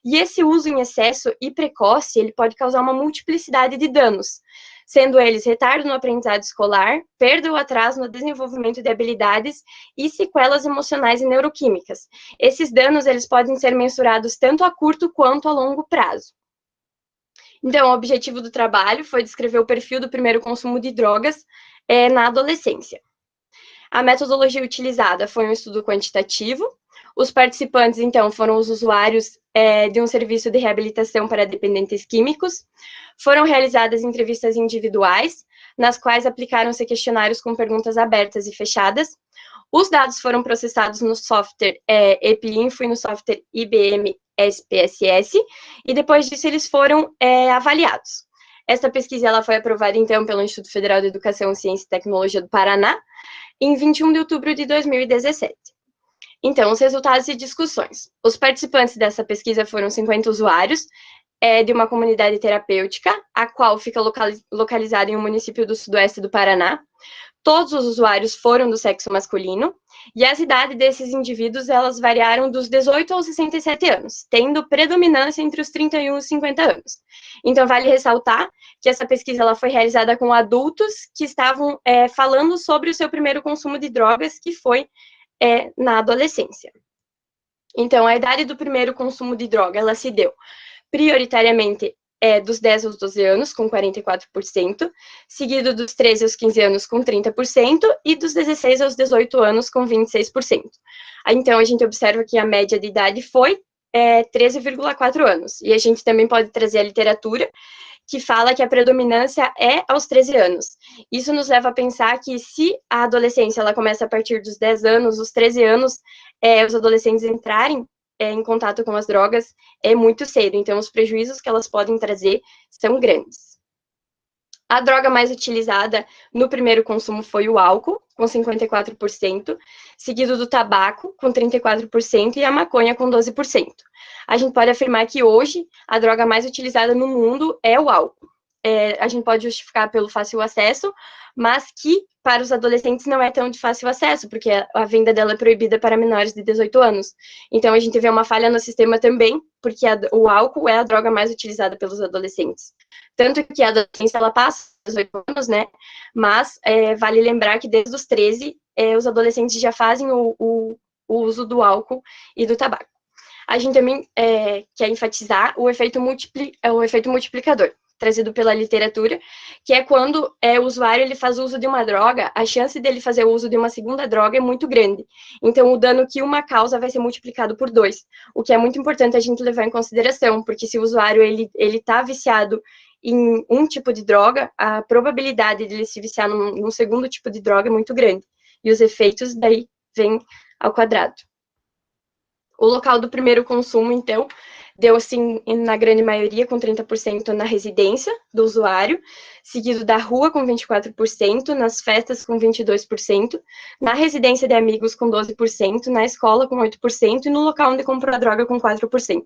E esse uso em excesso e precoce, ele pode causar uma multiplicidade de danos, sendo eles retardo no aprendizado escolar, perda ou atraso no desenvolvimento de habilidades e sequelas emocionais e neuroquímicas. Esses danos, eles podem ser mensurados tanto a curto quanto a longo prazo. Então, o objetivo do trabalho foi descrever o perfil do primeiro consumo de drogas na adolescência. A metodologia utilizada foi um estudo quantitativo. Os participantes, então, foram os usuários de um serviço de reabilitação para dependentes químicos. Foram realizadas entrevistas individuais, nas quais aplicaram-se questionários com perguntas abertas e fechadas. Os dados foram processados no software EpiInfo e no software IBM SPSS, e depois disso eles foram avaliados. Esta pesquisa ela foi aprovada, então, pelo Instituto Federal de Educação, Ciência e Tecnologia do Paraná, em 21 de outubro de 2017. Então, os resultados e discussões. Os participantes dessa pesquisa foram 50 usuários de uma comunidade terapêutica, a qual fica localizada em um município do sudoeste do Paraná. Todos os usuários foram do sexo masculino, e as idades desses indivíduos, elas variaram dos 18 aos 67 anos, tendo predominância entre os 31 e os 50 anos. Então, vale ressaltar que essa pesquisa ela foi realizada com adultos que estavam falando sobre o seu primeiro consumo de drogas, que foi na adolescência. Então, a idade do primeiro consumo de droga, ela se deu prioritariamente dos 10 aos 12 anos, com 44%, seguido dos 13 aos 15 anos, com 30%, e dos 16 aos 18 anos, com 26%. Então, a gente observa que a média de idade foi 13,4 anos, e a gente também pode trazer a literatura, que fala que a predominância é aos 13 anos. Isso nos leva a pensar que se a adolescência ela começa a partir dos 10 anos, os 13 anos, os adolescentes entrarem em contato com as drogas é muito cedo, então os prejuízos que elas podem trazer são grandes. A droga mais utilizada no primeiro consumo foi o álcool, com 54%, seguido do tabaco, com 34%, e a maconha, com 12%. A gente pode afirmar que hoje a droga mais utilizada no mundo é o álcool. A gente pode justificar pelo fácil acesso, mas que para os adolescentes não é tão de fácil acesso, porque a venda dela é proibida para menores de 18 anos. Então, a gente vê uma falha no sistema também, porque o álcool é a droga mais utilizada pelos adolescentes. Tanto que a adolescência, ela passa dos 18 anos, né? Mas vale lembrar que desde os 13, os adolescentes já fazem o uso do álcool e do tabaco. A gente também quer enfatizar o efeito multiplicador, trazido pela literatura, que é quando o usuário ele faz uso de uma droga, a chance dele fazer uso de uma segunda droga é muito grande. Então, o dano que uma causa vai ser multiplicado por 2, o que é muito importante a gente levar em consideração, porque se o usuário ele tá viciado em um tipo de droga, a probabilidade de ele se viciar num segundo tipo de droga é muito grande, e os efeitos daí vêm ao quadrado. O local do primeiro consumo, então, deu, assim, na grande maioria, com 30% na residência do usuário, seguido da rua, com 24%, nas festas, com 22%, na residência de amigos, com 12%, na escola, com 8%, e no local onde comprou a droga, com 4%.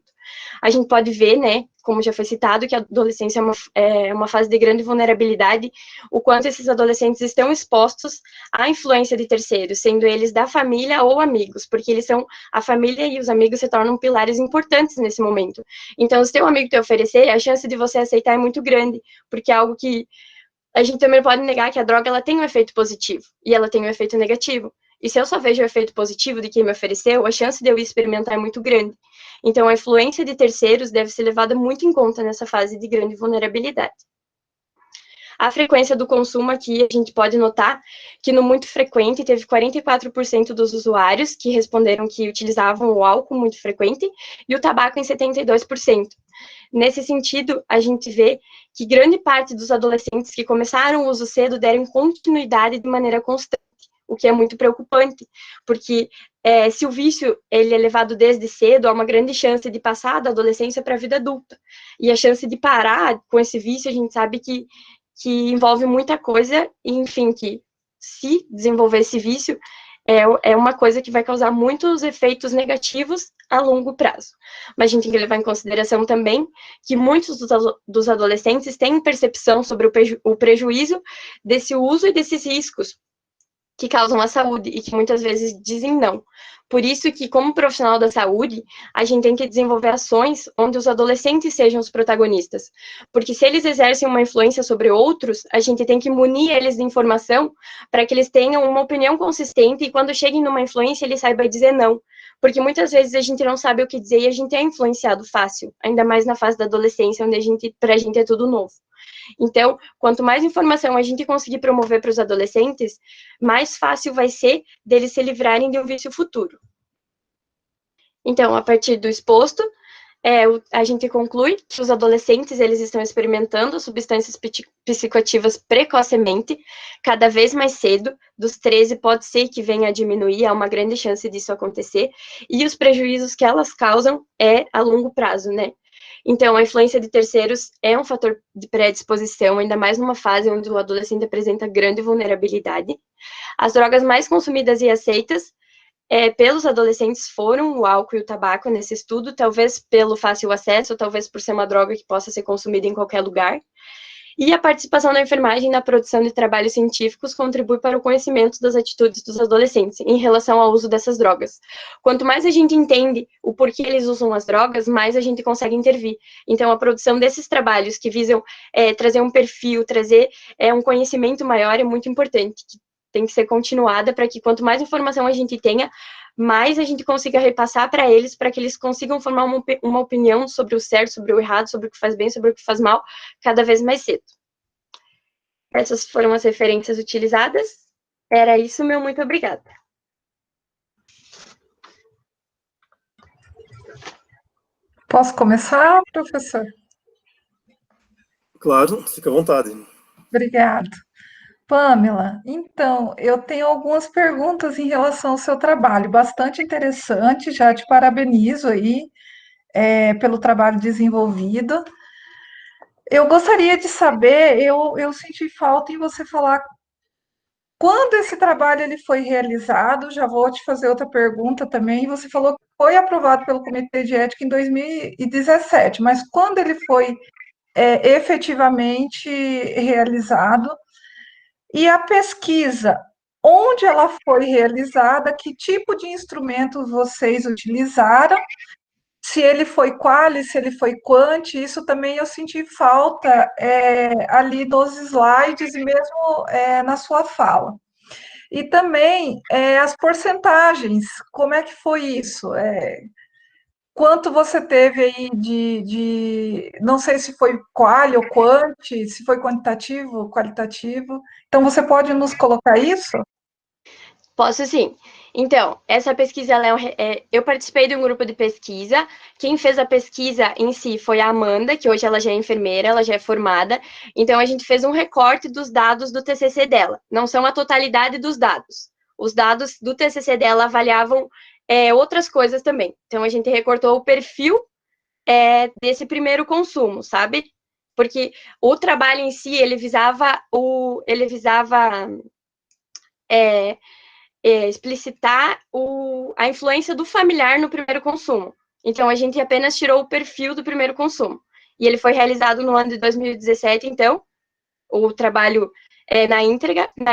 A gente pode ver, né, como já foi citado, que a adolescência é uma fase de grande vulnerabilidade, o quanto esses adolescentes estão expostos à influência de terceiros, sendo eles da família ou amigos, porque eles são, a família e os amigos se tornam pilares importantes nesse momento. Então, se teu amigo te oferecer, a chance de você aceitar é muito grande, porque é algo que a gente também pode negar que a droga ela tem um efeito positivo, e ela tem um efeito negativo. E se eu só vejo o efeito positivo de quem me ofereceu, a chance de eu experimentar é muito grande. Então, a influência de terceiros deve ser levada muito em conta nessa fase de grande vulnerabilidade. A frequência do consumo aqui, a gente pode notar que no muito frequente, teve 44% dos usuários que responderam que utilizavam o álcool muito frequente, e o tabaco em 72%. Nesse sentido, a gente vê que grande parte dos adolescentes que começaram o uso cedo deram continuidade de maneira constante, o que é muito preocupante, porque se o vício ele é levado desde cedo, há uma grande chance de passar da adolescência para a vida adulta. E a chance de parar com esse vício, a gente sabe que envolve muita coisa, e, enfim, que se desenvolver esse vício, é uma coisa que vai causar muitos efeitos negativos a longo prazo. Mas a gente tem que levar em consideração também que muitos dos adolescentes têm percepção sobre o prejuízo desse uso e desses riscos que causam à saúde e que muitas vezes dizem não. Por isso que, como profissional da saúde, a gente tem que desenvolver ações onde os adolescentes sejam os protagonistas. Porque se eles exercem uma influência sobre outros, a gente tem que munir eles de informação para que eles tenham uma opinião consistente e quando cheguem numa influência, eles saibam dizer não. Porque muitas vezes a gente não sabe o que dizer e a gente é influenciado fácil, ainda mais na fase da adolescência, onde pra gente é tudo novo. Então, quanto mais informação a gente conseguir promover para os adolescentes, mais fácil vai ser deles se livrarem de um vício futuro. Então, a partir do exposto, a gente conclui que os adolescentes eles estão experimentando substâncias psicoativas precocemente, cada vez mais cedo, dos 13 pode ser que venha a diminuir, há uma grande chance disso acontecer, e os prejuízos que elas causam é a longo prazo, né? Então, a influência de terceiros é um fator de predisposição, ainda mais numa fase onde o adolescente apresenta grande vulnerabilidade. As drogas mais consumidas e aceitas pelos adolescentes foram o álcool e o tabaco nesse estudo, talvez pelo fácil acesso, talvez por ser uma droga que possa ser consumida em qualquer lugar. E a participação da enfermagem na produção de trabalhos científicos contribui para o conhecimento das atitudes dos adolescentes em relação ao uso dessas drogas. Quanto mais a gente entende o porquê eles usam as drogas, mais a gente consegue intervir. Então, a produção desses trabalhos que visam trazer um perfil, trazer um conhecimento maior é muito importante, que tem que ser continuada para que quanto mais informação a gente tenha, mais a gente consiga repassar para que eles consigam formar uma opinião sobre o certo, sobre o errado, sobre o que faz bem, sobre o que faz mal, cada vez mais cedo. Essas foram as referências utilizadas. Era isso, meu muito obrigada. Posso começar, professor? Claro, fica à vontade. Obrigada. Pamela, então, eu tenho algumas perguntas em relação ao seu trabalho, bastante interessante, já te parabenizo aí, pelo trabalho desenvolvido. Eu gostaria de saber, eu senti falta em você falar quando esse trabalho ele foi realizado, já vou te fazer outra pergunta também, você falou que foi aprovado pelo Comitê de Ética em 2017, mas quando ele foi efetivamente realizado, e a pesquisa, onde ela foi realizada, que tipo de instrumentos vocês utilizaram, se ele foi quali, se ele foi quanti, isso também eu senti falta ali nos slides e mesmo na sua fala. E também as porcentagens, como é que foi isso? Quanto você teve aí não sei se foi quali ou quanti, se foi quantitativo ou qualitativo. Então, você pode nos colocar isso? Posso sim. Então, essa pesquisa, eu participei de um grupo de pesquisa. Quem fez a pesquisa em si foi a Amanda, que hoje ela já é enfermeira, ela já é formada. Então, a gente fez um recorte dos dados do TCC dela. Não são a totalidade dos dados. Os dados do TCC dela avaliavam outras coisas também. Então, a gente recortou o perfil desse primeiro consumo, sabe? Porque o trabalho em si, ele visava explicitar a influência do familiar no primeiro consumo. Então, a gente apenas tirou o perfil do primeiro consumo. E ele foi realizado no ano de 2017, então, o trabalho na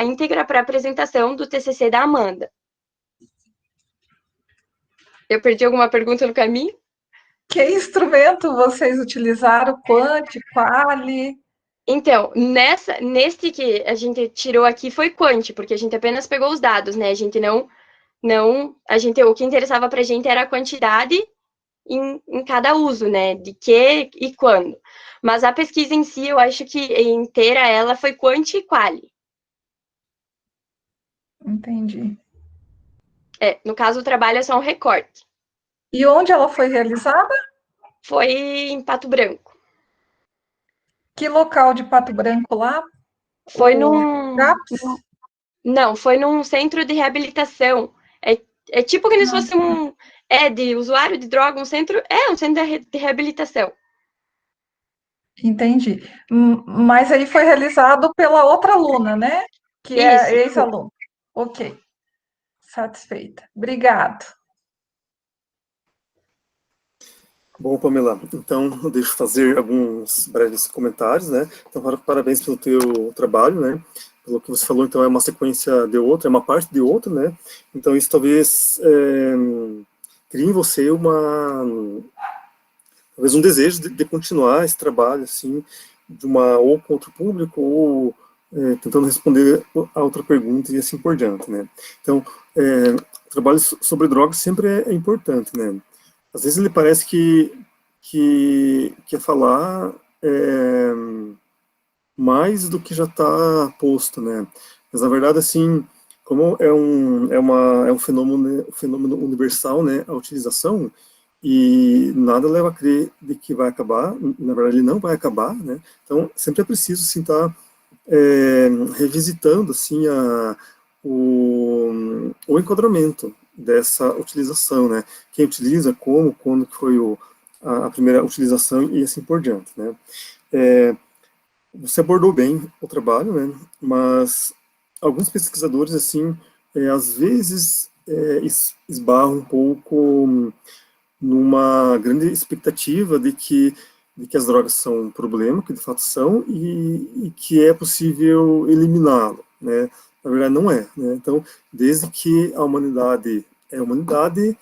íntegra para apresentação do TCC da Amanda. Eu perdi alguma pergunta no caminho? Que instrumento vocês utilizaram? Quanti, quali? Então, nesse que a gente tirou aqui foi quanti, porque a gente apenas pegou os dados, né? A gente o que interessava para a gente era a quantidade em cada uso, né? De que e quando. Mas a pesquisa em si, eu acho que inteira ela foi quanti e quali. Entendi. No caso, o trabalho é só um recorte. E onde ela foi realizada? Foi em Pato Branco. Que local de Pato Branco lá? Foi CAPS? Não, foi num centro de reabilitação. É tipo que se fosse de usuário de droga, um centro de reabilitação. Entendi. Mas aí foi realizado pela outra aluna, né? Que é Isso. Bom, Pamela, então eu deixo fazer alguns breves comentários, né? Então, parabéns pelo teu trabalho, né? Pelo que você falou, então é uma sequência de outra, é uma parte de outra, né? Então isso talvez crie em você talvez um desejo de continuar esse trabalho, assim, ou com outro público, ou tentando responder a outra pergunta e assim por diante, né? Então, o trabalho sobre drogas sempre é importante, né? Às vezes ele parece que é falar mais do que já está posto, né? Mas na verdade, assim, como é um fenômeno universal, né? A utilização, e nada leva a crer de que vai acabar, na verdade ele não vai acabar, né? Então sempre é preciso, assim, estar revisitando, assim, o enquadramento dessa utilização, né? Quem utiliza, como, quando que foi a primeira utilização e assim por diante, né? Você abordou bem o trabalho, né? Mas alguns pesquisadores, assim, às vezes esbarram um pouco numa grande expectativa de que as drogas são um problema, que de fato são, e que é possível eliminá-lo, né? Na verdade, não é, né? Então, desde que a humanidade é humanidade,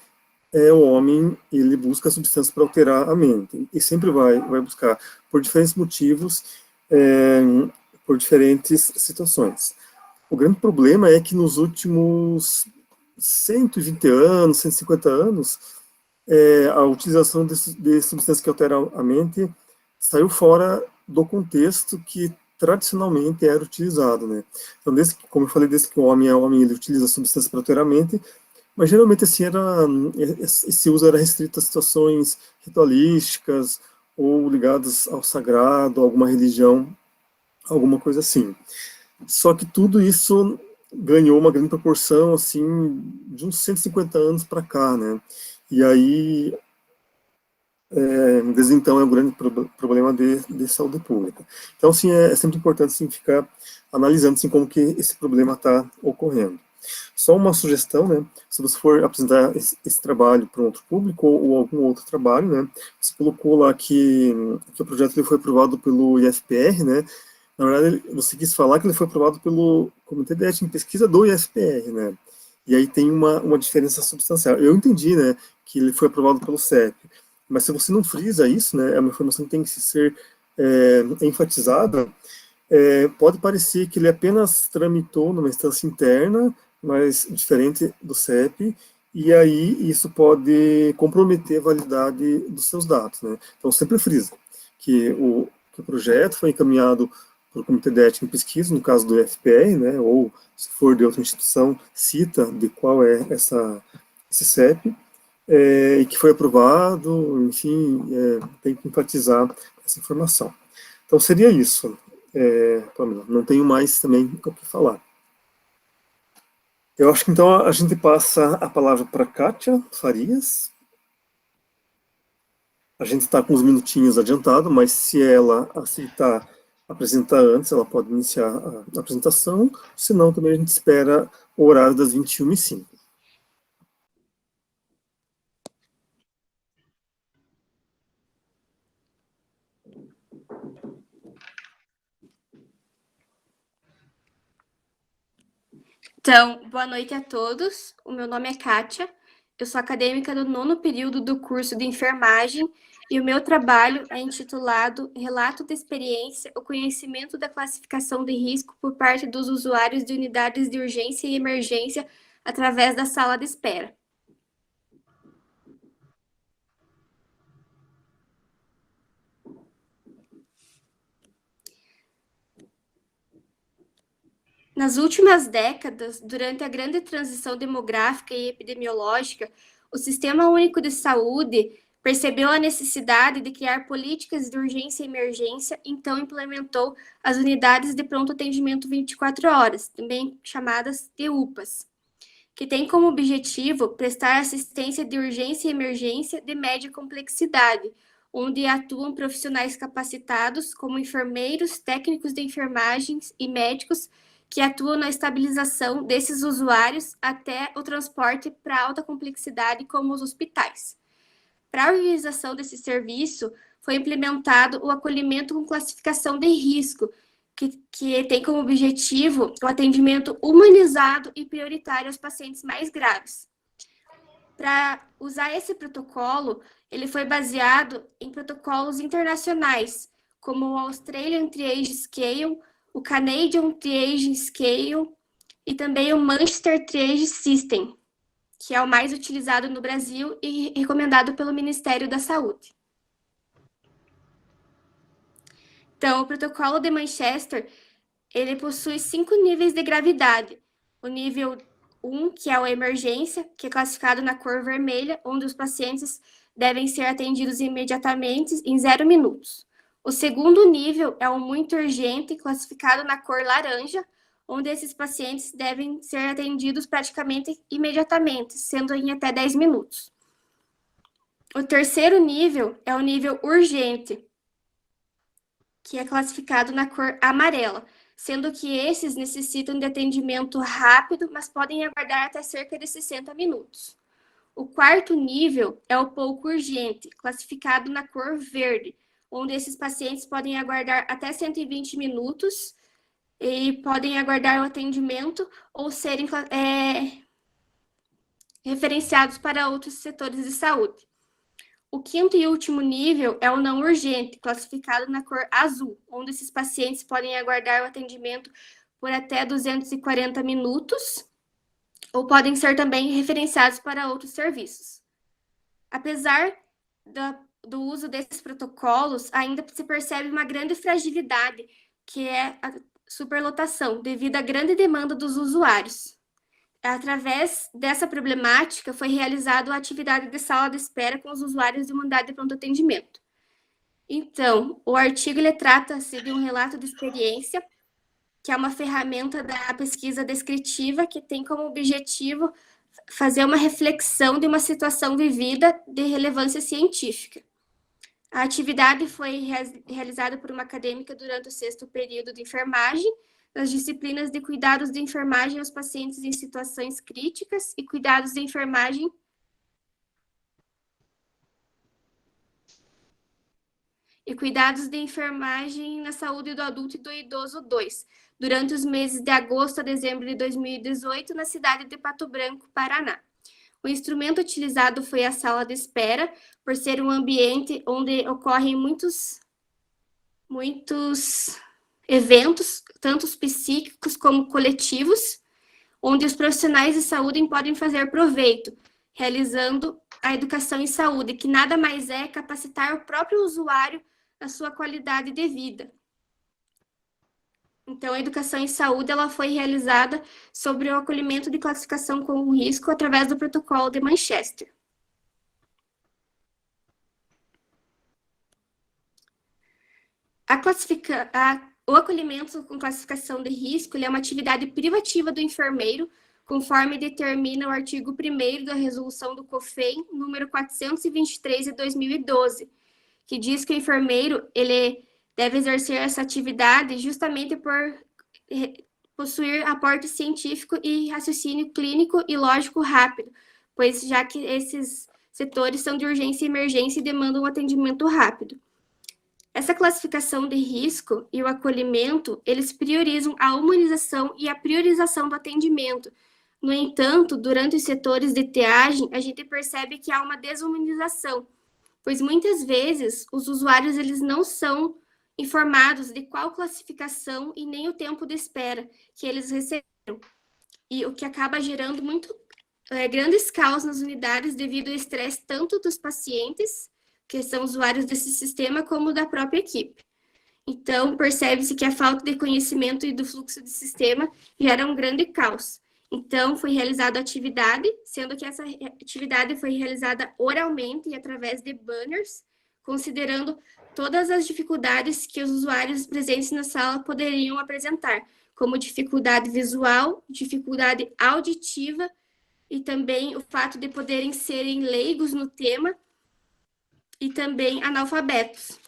o homem, ele busca substâncias para alterar a mente, e sempre vai buscar, por diferentes motivos, é, por diferentes situações. O grande problema é que nos últimos 120 anos, 150 anos, a utilização de substâncias que alteram a mente saiu fora do contexto que tradicionalmente era utilizado, né? Então, como eu falei, desde que o homem é homem, ele utiliza substâncias para alterar a mente, mas geralmente assim esse uso era restrito a situações ritualísticas ou ligadas ao sagrado, a alguma religião, alguma coisa assim. Só que tudo isso ganhou uma grande proporção, assim, de uns 150 anos para cá, né? E aí, desde então, é um grande problema de saúde pública. Então, assim, é sempre importante, assim, ficar analisando, assim, como que esse problema está ocorrendo. Só uma sugestão, né? Se você for apresentar esse trabalho para um outro público ou algum outro trabalho, né? Você colocou lá que o projeto ele foi aprovado pelo IFPR, né? Na verdade, você quis falar que ele foi aprovado pelo Comitê de Ética em Pesquisa do IFPR, né? E aí tem uma diferença substancial. Eu entendi, né, que ele foi aprovado pelo CEP, mas se você não frisa isso, né, é uma informação que tem que ser enfatizada, pode parecer que ele apenas tramitou numa instância interna, mas diferente do CEP, e aí isso pode comprometer a validade dos seus dados, né? Então, sempre frisa que o projeto foi encaminhado para o Comitê de Ética em Pesquisa, no caso do IFPR, né, ou se for de outra instituição, cita de qual é esse CEP, e que foi aprovado, enfim, tem que enfatizar essa informação. Então, seria isso, Pamela. Não tenho mais também o que falar. Eu acho que então a gente passa a palavra para Kátia Farias. A gente está com uns minutinhos adiantado, mas se ela aceitar apresentar antes, ela pode iniciar a apresentação, senão também a gente espera o horário das 21h05. Então, boa noite a todos. O meu nome é Kátia, eu sou acadêmica do 9º período do curso de enfermagem e o meu trabalho é intitulado Relato de Experiência, o conhecimento da classificação de risco por parte dos usuários de unidades de urgência e emergência através da sala de espera. Nas últimas décadas, durante a grande transição demográfica e epidemiológica, o Sistema Único de Saúde percebeu a necessidade de criar políticas de urgência e emergência, então implementou as unidades de pronto atendimento 24 horas, também chamadas de UPAs, que tem como objetivo prestar assistência de urgência e emergência de média complexidade, onde atuam profissionais capacitados como enfermeiros, técnicos de enfermagem e médicos que atuam na estabilização desses usuários até o transporte para alta complexidade, como os hospitais. Para a organização desse serviço, foi implementado o acolhimento com classificação de risco, que tem como objetivo o atendimento humanizado e prioritário aos pacientes mais graves. Para usar esse protocolo, ele foi baseado em protocolos internacionais, como o Australian Triage Scale, o Canadian Triage Scale e também o Manchester Triage System, que é o mais utilizado no Brasil e recomendado pelo Ministério da Saúde. Então, o protocolo de Manchester, ele possui 5 níveis de gravidade. O nível 1, que é a emergência, que é classificado na cor vermelha, onde os pacientes devem ser atendidos imediatamente em 0 minutos. O segundo nível é o muito urgente, classificado na cor laranja, onde esses pacientes devem ser atendidos praticamente imediatamente, sendo em até 10 minutos. O terceiro nível é o nível urgente, que é classificado na cor amarela, sendo que esses necessitam de atendimento rápido, mas podem aguardar até cerca de 60 minutos. O quarto nível é o pouco urgente, classificado na cor verde, onde esses pacientes podem aguardar até 120 minutos e podem aguardar o atendimento ou serem referenciados para outros setores de saúde. O quinto e último nível é o não urgente, classificado na cor azul, onde esses pacientes podem aguardar o atendimento por até 240 minutos ou podem ser também referenciados para outros serviços. Apesar do uso desses protocolos, ainda se percebe uma grande fragilidade, que é a superlotação, devido à grande demanda dos usuários. Através dessa problemática, foi realizada a atividade de sala de espera com os usuários de uma unidade de pronto atendimento. Então, o artigo ele trata-se de um relato de experiência, que é uma ferramenta da pesquisa descritiva que tem como objetivo fazer uma reflexão de uma situação vivida de relevância científica. A atividade foi realizada por uma acadêmica durante o 6º período de enfermagem, nas disciplinas de cuidados de enfermagem aos pacientes em situações críticas e cuidados de enfermagem na saúde do adulto e do idoso 2, durante os meses de agosto a dezembro de 2018, na cidade de Pato Branco, Paraná. O instrumento utilizado foi a sala de espera, por ser um ambiente onde ocorrem muitos eventos, tanto psíquicos como coletivos, onde os profissionais de saúde podem fazer proveito, realizando a educação em saúde, que nada mais é capacitar o próprio usuário na sua qualidade de vida. Então, a educação em saúde ela foi realizada sobre o acolhimento de classificação com risco através do protocolo de Manchester. O acolhimento com classificação de risco é uma atividade privativa do enfermeiro, conforme determina o artigo 1º da resolução do COFEM, número 423 de 2012, que diz que o enfermeiro ele deve exercer essa atividade justamente por possuir aporte científico e raciocínio clínico e lógico rápido, pois já que esses setores são de urgência e emergência e demandam um atendimento rápido. Essa classificação de risco e o acolhimento, eles priorizam a humanização e a priorização do atendimento. No entanto, durante os setores de triagem, a gente percebe que há uma desumanização, pois muitas vezes os usuários eles não são informados de qual classificação e nem o tempo de espera que eles receberam, e o que acaba gerando grandes caos nas unidades devido ao estresse tanto dos pacientes, que são usuários desse sistema, como da própria equipe. Então, percebe-se que a falta de conhecimento e do fluxo de sistema gera um grande caos. Então, foi realizada a atividade, sendo que essa atividade foi realizada oralmente e através de banners, considerando todas as dificuldades que os usuários presentes na sala poderiam apresentar, como dificuldade visual, dificuldade auditiva e também o fato de poderem serem leigos no tema e também analfabetos.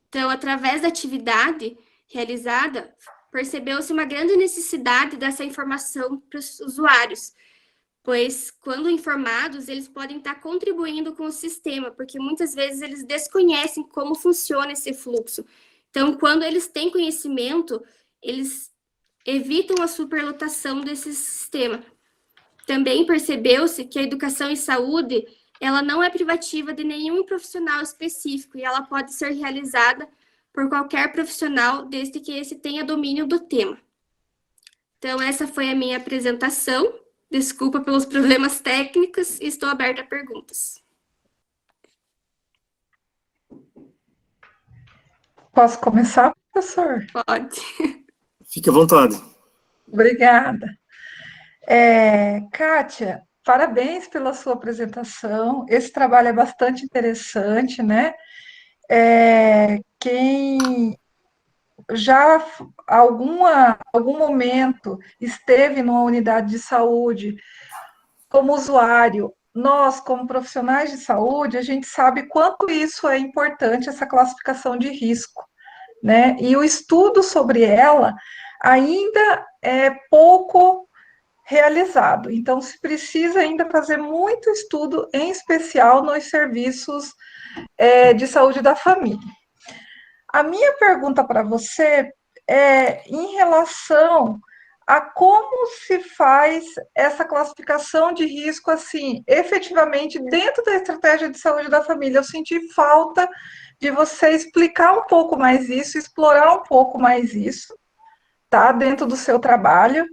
Então, através da atividade realizada, percebeu-se uma grande necessidade dessa informação para os usuários, pois, quando informados, eles podem estar contribuindo com o sistema, porque muitas vezes eles desconhecem como funciona esse fluxo. Então, quando eles têm conhecimento, eles evitam a superlotação desse sistema. Também percebeu-se que a educação em saúde, ela não é privativa de nenhum profissional específico e ela pode ser realizada por qualquer profissional, desde que esse tenha domínio do tema. Então, essa foi a minha apresentação. Desculpa pelos problemas técnicos e estou aberta a perguntas. Posso começar, professor? Pode. Fique à vontade. Obrigada. Kátia, parabéns pela sua apresentação. Esse trabalho é bastante interessante, né? Quem já algum momento esteve numa unidade de saúde como usuário, nós, como profissionais de saúde, a gente sabe quanto isso é importante, essa classificação de risco, né? E o estudo sobre ela ainda é pouco realizado. Então, se precisa ainda fazer muito estudo, em especial nos serviços de saúde da família. A minha pergunta para você é em relação a como se faz essa classificação de risco, assim, efetivamente dentro da estratégia de saúde da família. Eu senti falta de você explicar um pouco mais isso, explorar um pouco mais isso, tá? Dentro do seu trabalho.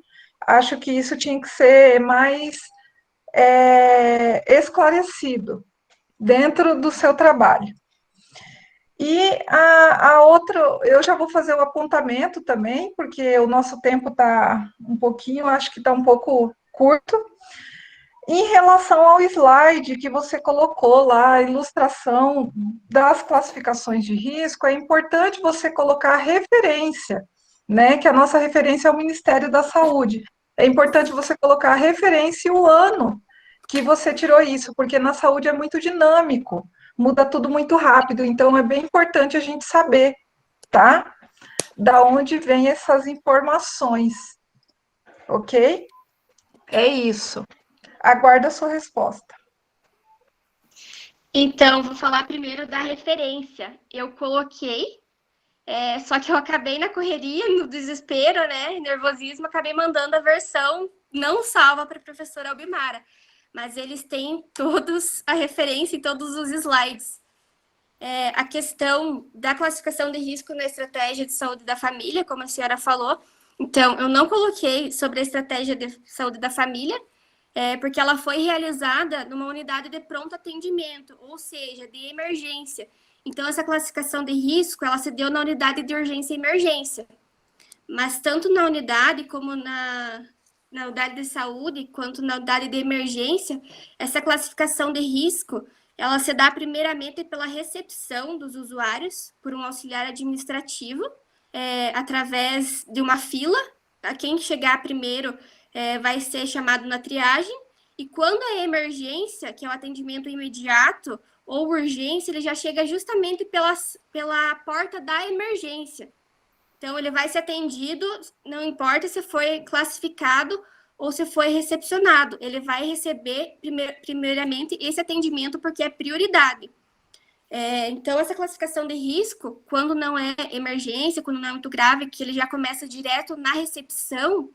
Acho que isso tinha que ser mais esclarecido dentro do seu trabalho. E a outra, eu já vou fazer o apontamento também, porque o nosso tempo está um pouquinho, acho que está um pouco curto. Em relação ao slide que você colocou lá, a ilustração das classificações de risco, é importante você colocar a referência, né? Que a nossa referência é o Ministério da Saúde. É importante você colocar a referência e o ano que você tirou isso, porque na saúde é muito dinâmico, muda tudo muito rápido, então é bem importante a gente saber, tá? Da onde vêm essas informações, ok? É isso. Aguardo a sua resposta. Então, vou falar primeiro da referência. Eu coloquei, só que eu acabei na correria, no desespero, né, nervosismo, acabei mandando a versão não salva para a professora Albimara, mas eles têm todos a referência em todos os slides. A questão da classificação de risco na estratégia de saúde da família, como a senhora falou. Então, eu não coloquei sobre a estratégia de saúde da família, porque ela foi realizada numa unidade de pronto atendimento, ou seja, de emergência. Então, essa classificação de risco, ela se deu na unidade de urgência e emergência. Mas tanto na unidade como na unidade de saúde, quanto na unidade de emergência, essa classificação de risco, ela se dá primeiramente pela recepção dos usuários por um auxiliar administrativo, através de uma fila. A quem chegar primeiro vai ser chamado na triagem, e quando a emergência, que é o atendimento imediato, ou urgência, ele já chega justamente pela porta da emergência. Então, ele vai ser atendido, não importa se foi classificado ou se foi recepcionado, ele vai receber primeiramente esse atendimento porque é prioridade. Então, essa classificação de risco, quando não é emergência, quando não é muito grave, que ele já começa direto na recepção,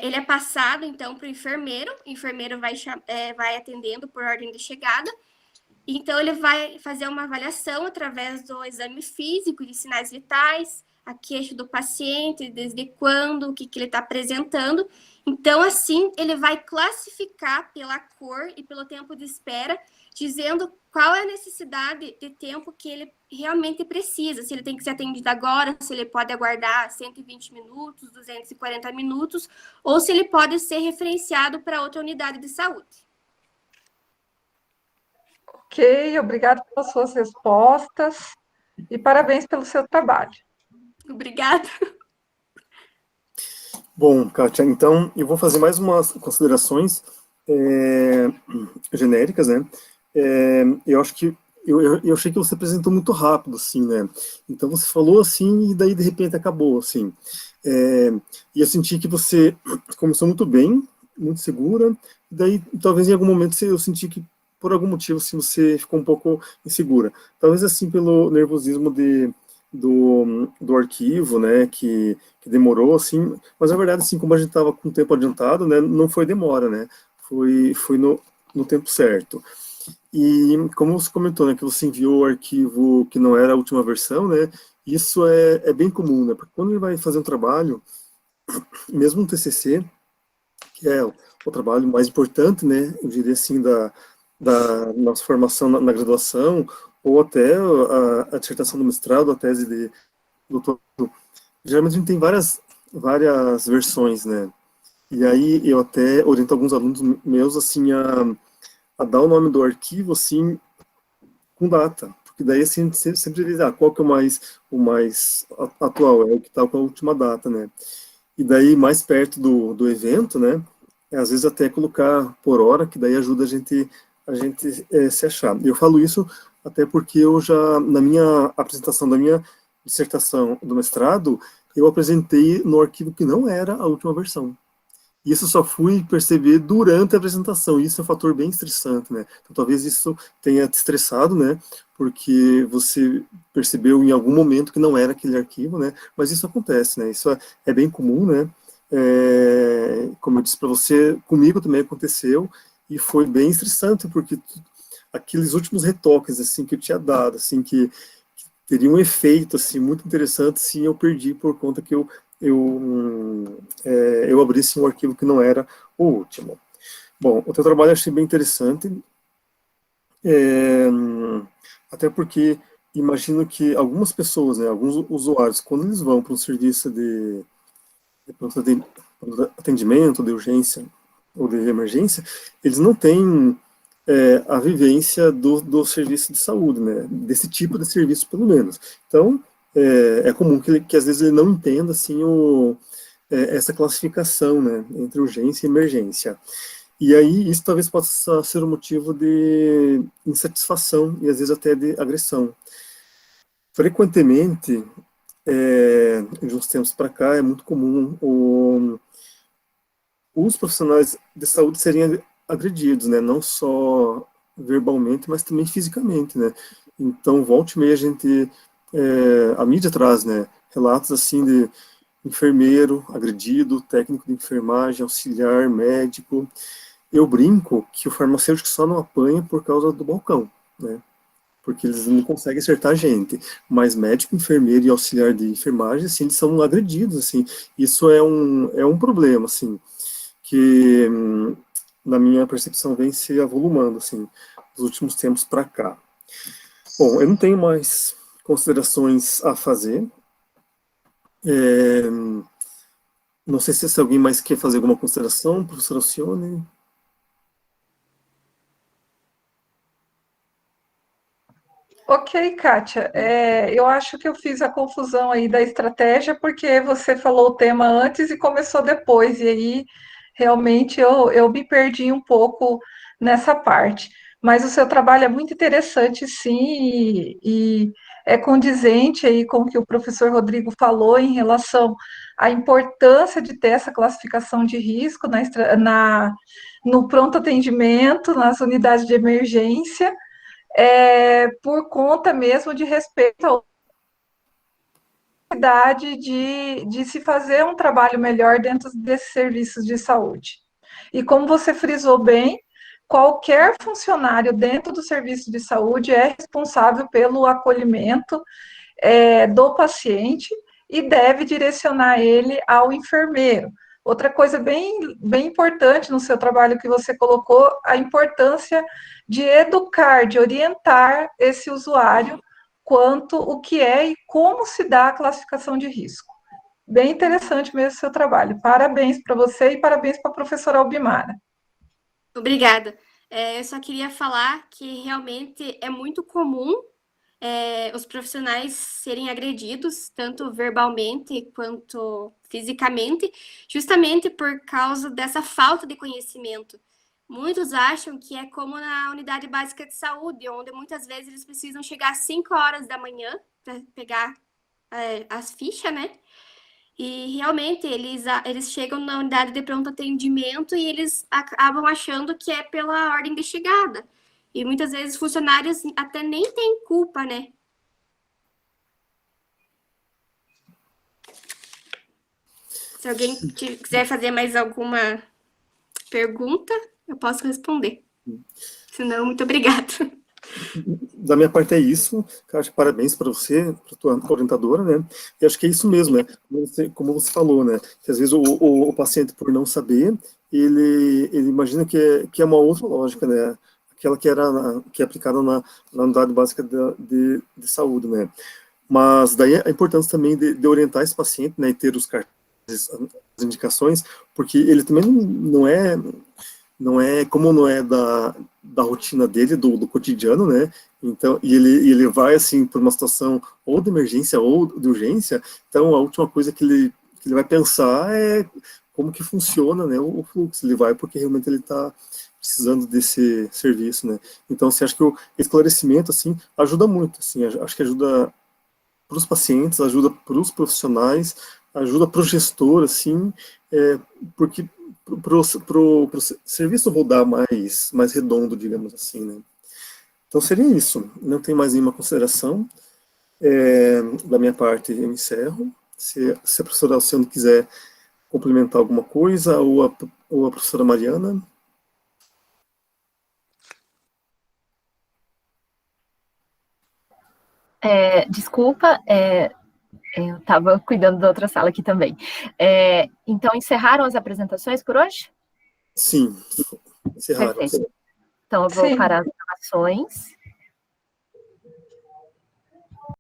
ele é passado, então, para o enfermeiro vai atendendo por ordem de chegada, então ele vai fazer uma avaliação através do exame físico de sinais vitais, a queixa do paciente, desde quando, o que ele está apresentando. Então, assim, ele vai classificar pela cor e pelo tempo de espera, dizendo qual é a necessidade de tempo que ele realmente precisa, se ele tem que ser atendido agora, se ele pode aguardar 120 minutos, 240 minutos, ou se ele pode ser referenciado para outra unidade de saúde. Ok, obrigado pelas suas respostas e parabéns pelo seu trabalho. Obrigada. Bom, Kátia, então eu vou fazer mais umas considerações genéricas, né? Eu acho que eu achei que você apresentou muito rápido, assim, né? Então você falou assim e daí de repente acabou, assim. E eu senti que você começou muito bem muito segura, e daí talvez em algum momento eu senti que por algum motivo assim, você ficou um pouco insegura. Talvez assim pelo nervosismo do arquivo, né, que demorou, assim, mas na verdade, assim, como a gente estava com o tempo adiantado, né, não foi demora, né, foi no tempo certo. E como você comentou, né, que você enviou o arquivo que não era a última versão, né, isso é bem comum, né, porque quando ele vai fazer um trabalho, mesmo um TCC, que é o trabalho mais importante, né, eu diria assim, da nossa formação na graduação, ou até a dissertação do mestrado, a tese de doutorado, geralmente a gente tem várias versões, né, e aí eu até oriento alguns alunos meus, assim, a dar o nome do arquivo, assim, com data, porque daí assim, a gente sempre diz, qual que é o mais atual, é o que está com a última data, né, e daí mais perto do evento, né, às vezes até colocar por hora, que daí ajuda a gente se achar. Eu falo isso até porque eu já, na minha apresentação da minha dissertação do mestrado, eu apresentei no arquivo que não era a última versão. Isso eu só fui perceber durante a apresentação. Isso é um fator bem estressante, né? Então, talvez isso tenha te estressado, né? Porque você percebeu em algum momento que não era aquele arquivo, né? Mas isso acontece, né? Isso é bem comum, né? Como eu disse para você, comigo também aconteceu e foi bem estressante porque aqueles últimos retoques assim que eu tinha dado, assim que teria um efeito assim muito interessante, sim, eu perdi por conta que eu abrisse um arquivo que não era o último. Bom, o teu trabalho eu achei bem interessante, é, até porque imagino que algumas pessoas, né, alguns usuários, quando eles vão para um serviço de pronto atendimento, de urgência ou de emergência, eles não têm a vivência do serviço de saúde, né? Desse tipo de serviço, pelo menos. Então, é comum que às vezes ele não entenda assim, essa classificação, né, entre urgência e emergência. E aí, isso talvez possa ser um motivo de insatisfação e às vezes até de agressão. Frequentemente, de uns tempos para cá, é muito comum os profissionais de saúde serem agredidos, né? Não só verbalmente, mas também fisicamente, né? Então, volta e meia a gente, a mídia traz, né? Relatos assim de enfermeiro agredido, técnico de enfermagem, auxiliar, médico. Eu brinco que o farmacêutico só não apanha por causa do balcão, né? Porque eles não conseguem acertar a gente. Mas médico, enfermeiro e auxiliar de enfermagem, assim, eles são agredidos, assim. Isso é um problema, assim, que, na minha percepção, vem se avolumando, assim, dos últimos tempos para cá. Bom, eu não tenho mais considerações a fazer. Não sei se alguém mais quer fazer alguma consideração, professor Alcione. Ok, Kátia. Eu acho que eu fiz a confusão aí da estratégia, porque você falou o tema antes e começou depois, e aí realmente eu me perdi um pouco nessa parte. Mas o seu trabalho é muito interessante, sim, e é condizente aí com o que o professor Rodrigo falou em relação à importância de ter essa classificação de risco no pronto atendimento, nas unidades de emergência por conta mesmo de respeito à necessidade de se fazer um trabalho melhor dentro desses serviços de saúde. E como você frisou bem, qualquer funcionário dentro do serviço de saúde é responsável pelo acolhimento do paciente e deve direcionar ele ao enfermeiro. Outra coisa bem importante no seu trabalho que você colocou, a importância de educar, de orientar esse usuário quanto o que é e como se dá a classificação de risco. Bem interessante mesmo o seu trabalho. Parabéns para você e parabéns para a professora Albimara. Obrigada. Eu só queria falar que realmente é muito comum os profissionais serem agredidos, tanto verbalmente quanto fisicamente, justamente por causa dessa falta de conhecimento. Muitos acham que é como na unidade básica de saúde, onde muitas vezes eles precisam chegar às 5 horas da manhã para pegar as fichas, né? E realmente eles chegam na unidade de pronto atendimento e eles acabam achando que é pela ordem de chegada. E muitas vezes funcionários até nem têm culpa, né? Se alguém quiser fazer mais alguma pergunta, eu posso responder. Se não, muito obrigada. Da minha parte é isso, cara, parabéns para você, para tua orientadora, né? E acho que é isso mesmo, né? Como você falou, né? Que às vezes o paciente, por não saber, ele imagina que é uma outra lógica, né? Aquela que é aplicada na unidade básica de saúde, né? Mas daí a importância também de orientar esse paciente, né? E ter os cartões, as indicações, porque ele também não é como não é da rotina dele, do cotidiano, né? Então, e ele vai assim por uma situação ou de emergência ou de urgência. Então, a última coisa que ele vai pensar é como que funciona, né, o fluxo. Ele vai porque realmente ele está precisando desse serviço, né? Então, você acha que o esclarecimento assim ajuda muito, assim, acho que ajuda para os pacientes, ajuda para os profissionais, ajuda para o gestor, assim, porque para o serviço rodar mais redondo, digamos assim, né? Então seria isso. Não tem mais nenhuma consideração. Da minha parte, eu encerro. Se a professora Alcione quiser complementar alguma coisa, ou a professora Mariana. Desculpa, eu estava cuidando da outra sala aqui também. Então, encerraram as apresentações por hoje? Sim, encerraram. Perfeito. Então, eu vou parar as gravações.